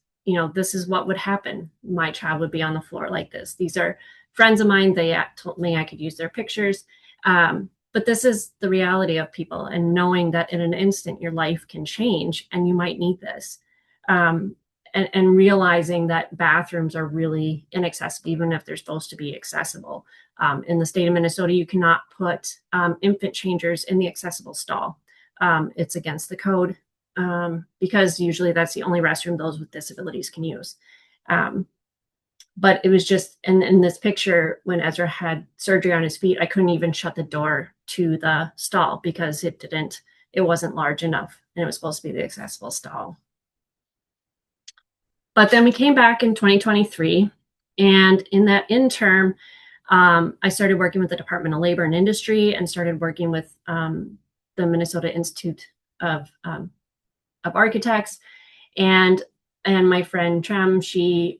Speaker 6: this is what would happen. My child would be on the floor like this. These are friends of mine. They told me I could use their pictures. But this is the reality of people, and knowing that in an instant your life can change and you might need this. And realizing that bathrooms are really inaccessible, even if they're supposed to be accessible. In the state of Minnesota, you cannot put infant changers in the accessible stall. It's against the code, because usually that's the only restroom those with disabilities can use. But it was just in this picture, when Ezra had surgery on his feet, I couldn't even shut the door to the stall because it wasn't large enough, and it was supposed to be the accessible stall. But then we came back in 2023, and in that interim, I started working with the Department of Labor and Industry, and started working with the Minnesota Institute of Architects, and my friend Trem, she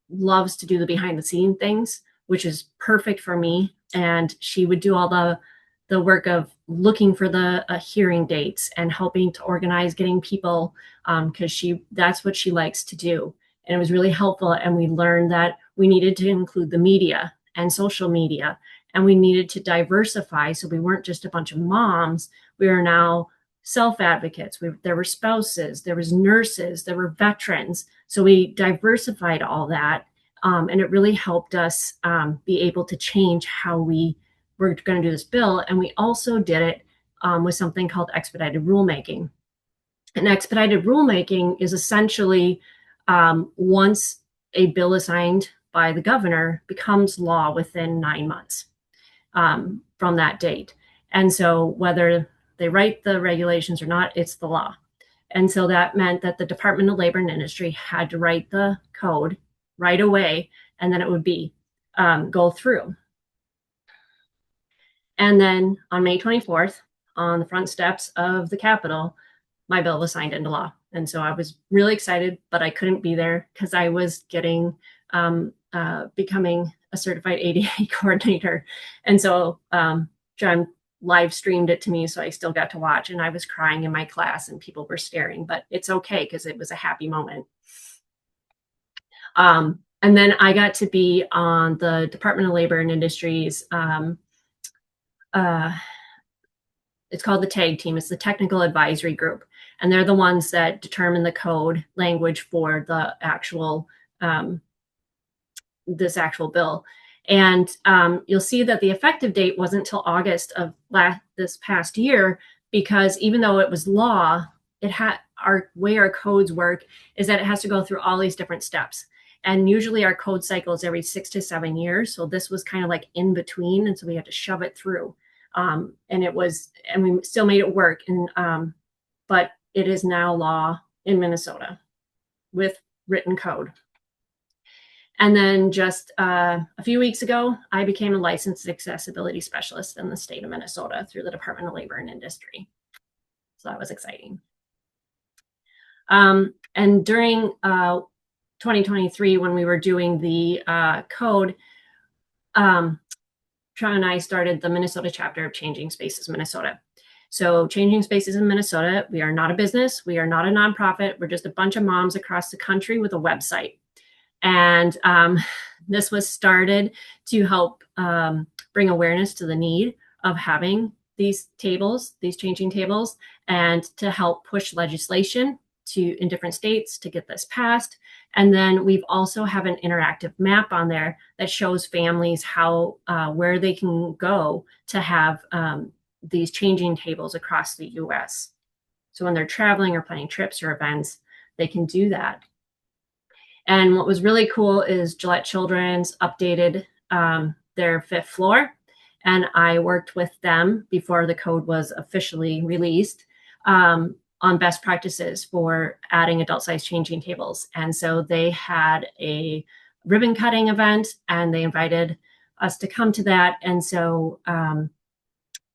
Speaker 6: loves to do the behind the scene things, which is perfect for me. And she would do all the work of looking for the hearing dates and helping to organize getting people, because that's what she likes to do. And it was really helpful. And we learned that we needed to include the media and social media, and we needed to diversify. So we weren't just a bunch of moms. We are now self-advocates. There were spouses, there was nurses, there were veterans. So we diversified all that. And it really helped us be able to change how we were going to do this bill. And we also did it with something called expedited rulemaking. And expedited rulemaking is essentially once a bill is signed by the governor, becomes law within 9 months from that date. And so whether they write the regulations or not, it's the law. And so that meant that the Department of Labor and Industry had to write the code right away, and then it would be go through. And then on May 24th, on the front steps of the Capitol, my bill was signed into law. And so I was really excited, but I couldn't be there because I was becoming a certified ADA coordinator. And so John live streamed it to me, so I still got to watch, and I was crying in my class and people were staring, but it's okay because it was a happy moment. And then I got to be on the Department of Labor and Industries. It's called the TAG team. It's the Technical Advisory Group, and they're the ones that determine the code language for the actual this actual bill. And you'll see that the effective date wasn't until August of this past year, because even though it was law, our way our codes work is that it has to go through all these different steps. And usually our code cycle is every 6 to 7 years. So this was kind of like in between. And so we had to shove it through. And we still made it work. And but it is now law in Minnesota with written code. And then just a few weeks ago, I became a licensed accessibility specialist in the state of Minnesota through the Department of Labor and Industry. So that was exciting. And during 2023, when we were doing the code, Sean and I started the Minnesota chapter of Changing Spaces Minnesota. So Changing Spaces in Minnesota, we are not a business. We are not a nonprofit. We're just a bunch of moms across the country with a website. And this was started to help bring awareness to the need of having these tables, these changing tables, and to help push legislation in different states to get this passed. And then we've also have an interactive map on there that shows families where they can go to have these changing tables across the US. So when they're traveling or planning trips or events, they can do that. And what was really cool is Gillette Children's updated their 5th floor. And I worked with them before the code was officially released on best practices for adding adult size changing tables. And so they had a ribbon cutting event, and they invited us to come to that. And so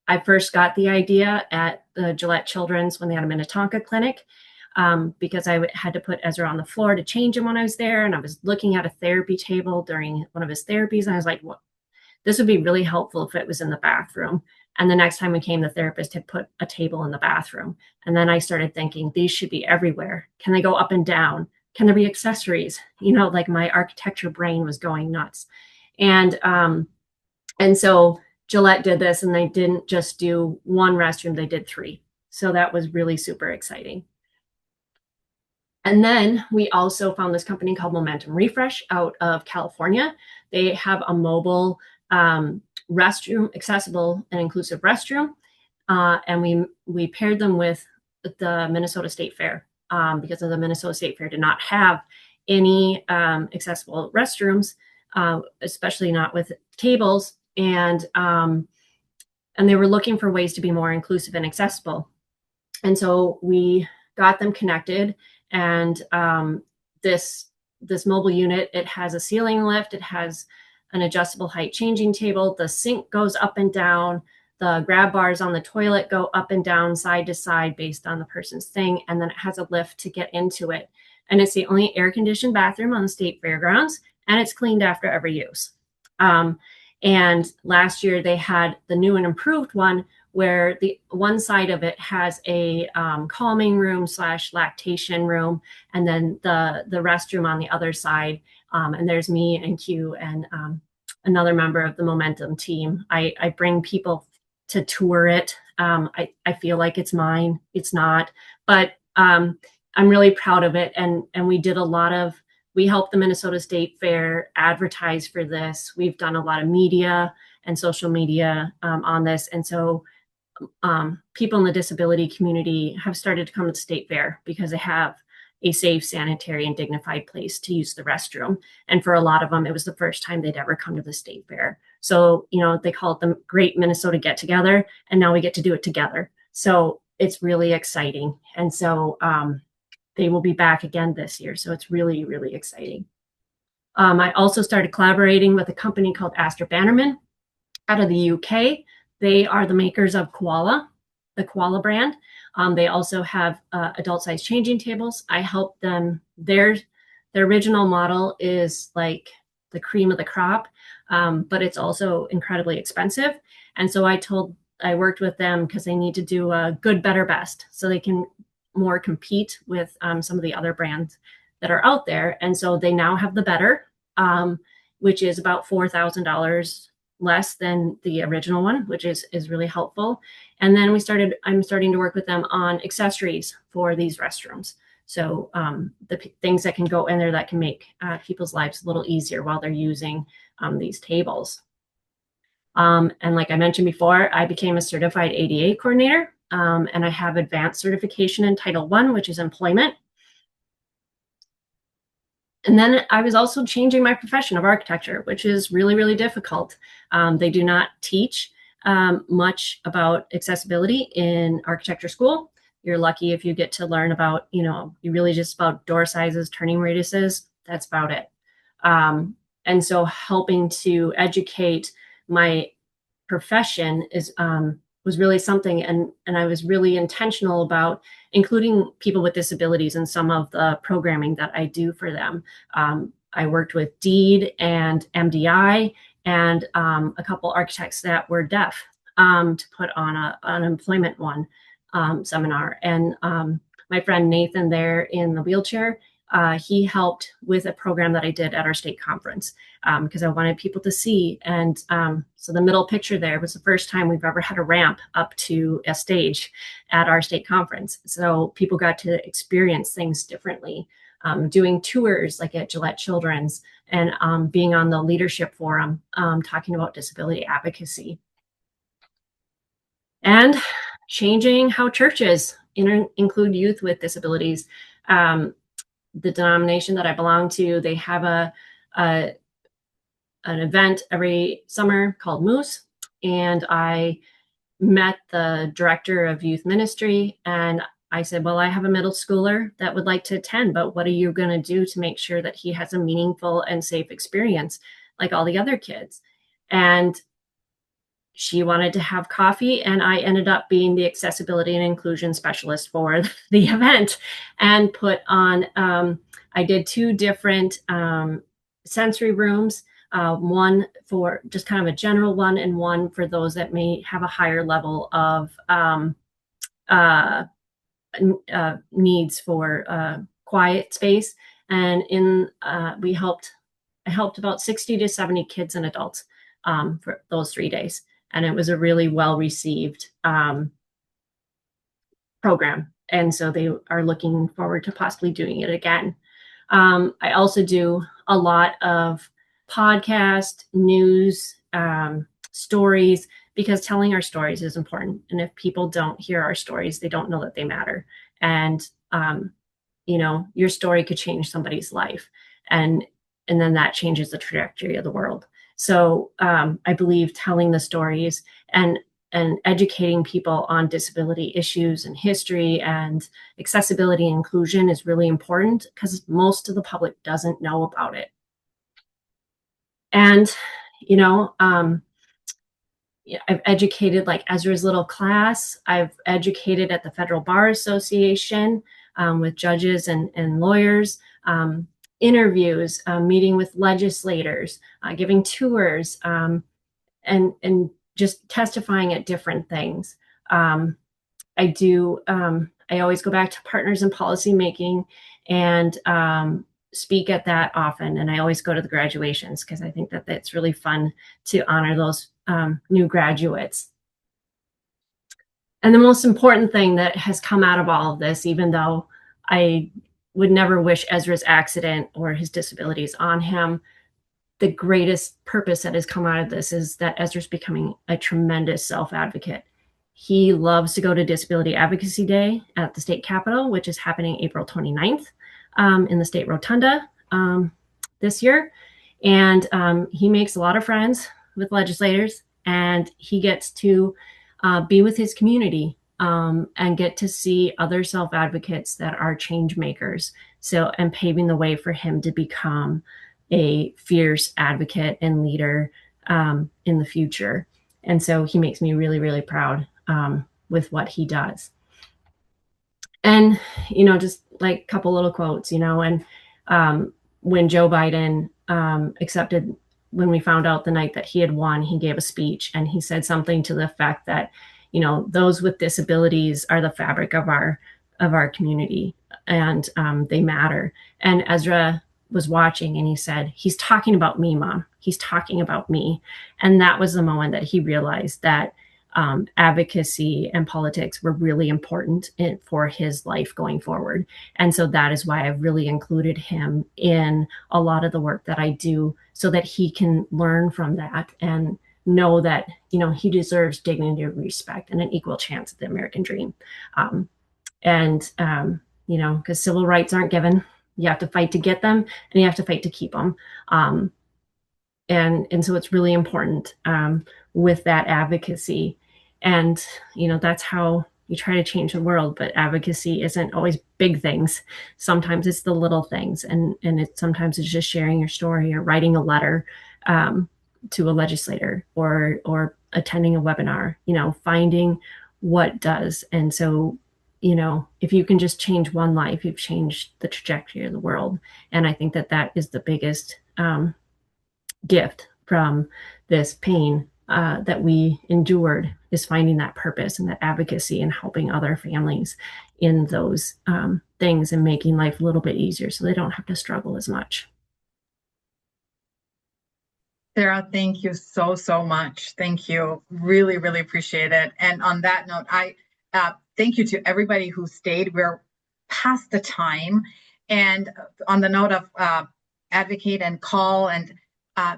Speaker 6: I first got the idea at the Gillette Children's when they had a Minnetonka clinic, because I had to put Ezra on the floor to change him when I was there. And I was looking at a therapy table during one of his therapies. And I was like, well, this would be really helpful if it was in the bathroom. And the next time we came, the therapist had put a table in the bathroom. And then I started thinking, these should be everywhere. Can they go up and down? Can there be accessories? Like my architecture brain was going nuts. And so Gillette did this, and they didn't just do one restroom, they did 3. So that was really super exciting. And then we also found this company called Momentum Refresh out of California. They have a mobile restroom, accessible and inclusive restroom. And we paired them with the Minnesota State Fair, because the Minnesota State Fair did not have any accessible restrooms, especially not with tables. And they were looking for ways to be more inclusive and accessible. And so we got them connected. And this mobile unit, it has a ceiling lift, it has an adjustable height changing table, the sink goes up and down, the grab bars on the toilet go up and down, side to side based on the person's thing, and then it has a lift to get into it. And it's the only air-conditioned bathroom on the state fairgrounds, and it's cleaned after every use. And last year they had the new and improved one, where the one side of it has a calming room / lactation room, and then the restroom on the other side. And there's me and Q and another member of the Momentum team. I bring people to tour it. I feel like it's mine. It's not, but I'm really proud of it. And we helped the Minnesota State Fair advertise for this. We've done a lot of media and social media on this. And so people in the disability community have started to come to the State Fair because they have a safe, sanitary, and dignified place to use the restroom. And for a lot of them, it was the first time they'd ever come to the State Fair. So, they call it the Great Minnesota Get Together, and now we get to do it together. So it's really exciting. And so they will be back again this year. So it's really, really exciting. I also started collaborating with a company called Astor Bannerman out of the UK. They are the makers of Koala, the Koala brand. They also have adult size changing tables. I help them. Their original model is like the cream of the crop, but it's also incredibly expensive. And so I worked with them because they need to do a good, better, best, so they can more compete with some of the other brands that are out there. And so they now have the better, which is about $4,000 less than the original one, which is really helpful. And then I'm starting to work with them on accessories for these restrooms. So the things that can go in there that can make people's lives a little easier while they're using these tables. And like I mentioned before, I became a certified ADA coordinator, and I have advanced certification in Title I, which is employment. And then I was also changing my profession of architecture, which is really, really difficult. They do not teach much about accessibility in architecture school. You're lucky if you get to learn about, you really just about door sizes, turning radiuses. That's about it. And so helping to educate my profession was really something. And I was really intentional about including people with disabilities in some of the programming that I do for them. I worked with DEED and MDI and a couple architects that were deaf to put on an employment one seminar. And my friend Nathan there in the wheelchair, he helped with a program that I did at our state conference because I wanted people to see. And so the middle picture there was the first time we've ever had a ramp up to a stage at our state conference. So people got to experience things differently, doing tours like at Gillette Children's and being on the leadership forum, talking about disability advocacy. And changing how churches include youth with disabilities. The denomination that I belong to, they have an event every summer called Moose. And I met the director of youth ministry and I said, well, I have a middle schooler that would like to attend, but what are you going to do to make sure that he has a meaningful and safe experience like all the other kids? And she wanted to have coffee, and I ended up being the accessibility and inclusion specialist for the event, and put on, I did 2 different sensory rooms, one for just kind of a general one, and one for those that may have a higher level of needs for quiet space. And I helped about 60 to 70 kids and adults for those 3 days. And it was a really well received program. And so they are looking forward to possibly doing it again. I also do a lot of podcast, news, stories, because telling our stories is important. And if people don't hear our stories, they don't know that they matter. And, your story could change somebody's life. And then that changes the trajectory of the world. So I believe telling the stories and educating people on disability issues and history and accessibility and inclusion is really important, because most of the public doesn't know about it. And, I've educated, like Ezra's little class. I've educated at the Federal Bar Association with judges and lawyers, interviews, meeting with legislators, giving tours, and just testifying at different things. I always go back to partners in policy making, and speak at that often. And I always go to the graduations, because I think that it's really fun to honor those new graduates. And the most important thing that has come out of all of this, even though I would never wish Ezra's accident or his disabilities on him, the greatest purpose that has come out of this is that Ezra's becoming a tremendous self-advocate. He loves to go to Disability Advocacy Day at the state capitol, which is happening April 29th in the state rotunda this year. And he makes a lot of friends with legislators, and he gets to be with his community and get to see other self-advocates that are change makers. So, and paving the way for him to become a fierce advocate and leader in the future. And so he makes me really, really proud with what he does. And, just like a couple little quotes, and when Joe Biden when we found out the night that he had won, he gave a speech, and he said something to the effect that, those with disabilities are the fabric of our community, and they matter. And Ezra was watching, and he said, "He's talking about me, Mom. He's talking about me." And that was the moment that he realized that advocacy and politics were really important for his life going forward. And so that is why I've really included him in a lot of the work that I do, so that he can learn from that and know that, he deserves dignity, respect, and an equal chance at the American dream. Because civil rights aren't given. You have to fight to get them, and you have to fight to keep them. And so it's really important with that advocacy. And, that's how you try to change the world. But advocacy isn't always big things. Sometimes it's the little things. And sometimes it's just sharing your story, or writing a letter to a legislator, or attending a webinar, finding what does. And so, if you can just change one life, you've changed the trajectory of the world. And I think that is the biggest gift from this pain that we endured, is finding that purpose and that advocacy, and helping other families in those things, and making life a little bit easier so they don't have to struggle as much.
Speaker 1: Sarah, thank you so, so much. Thank you. Really, really appreciate it. And on that note, I thank you to everybody who stayed. We're past the time. And on the note of advocate and call, and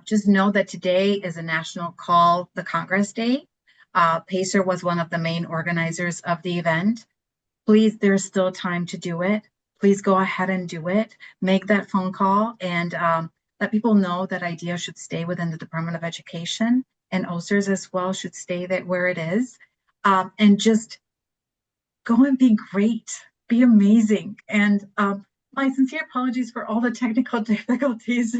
Speaker 1: just know that today is a National Call the Congress Day. Pacer was one of the main organizers of the event. Please, there's still time to do it. Please go ahead and do it. Make that phone call, and let people know that IDEA should stay within the Department of Education, and OSERS as well should stay where it is. And just go and be great, be amazing. And my sincere apologies for all the technical difficulties.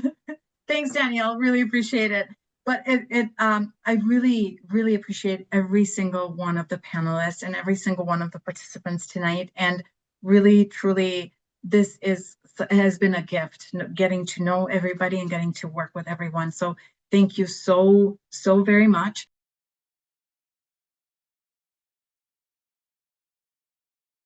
Speaker 1: Thanks, Danielle. Really appreciate it. But I really, really appreciate every single one of the panelists and every single one of the participants tonight. And really, truly, this has been a gift, getting to know everybody and getting to work with everyone. So thank you so very much.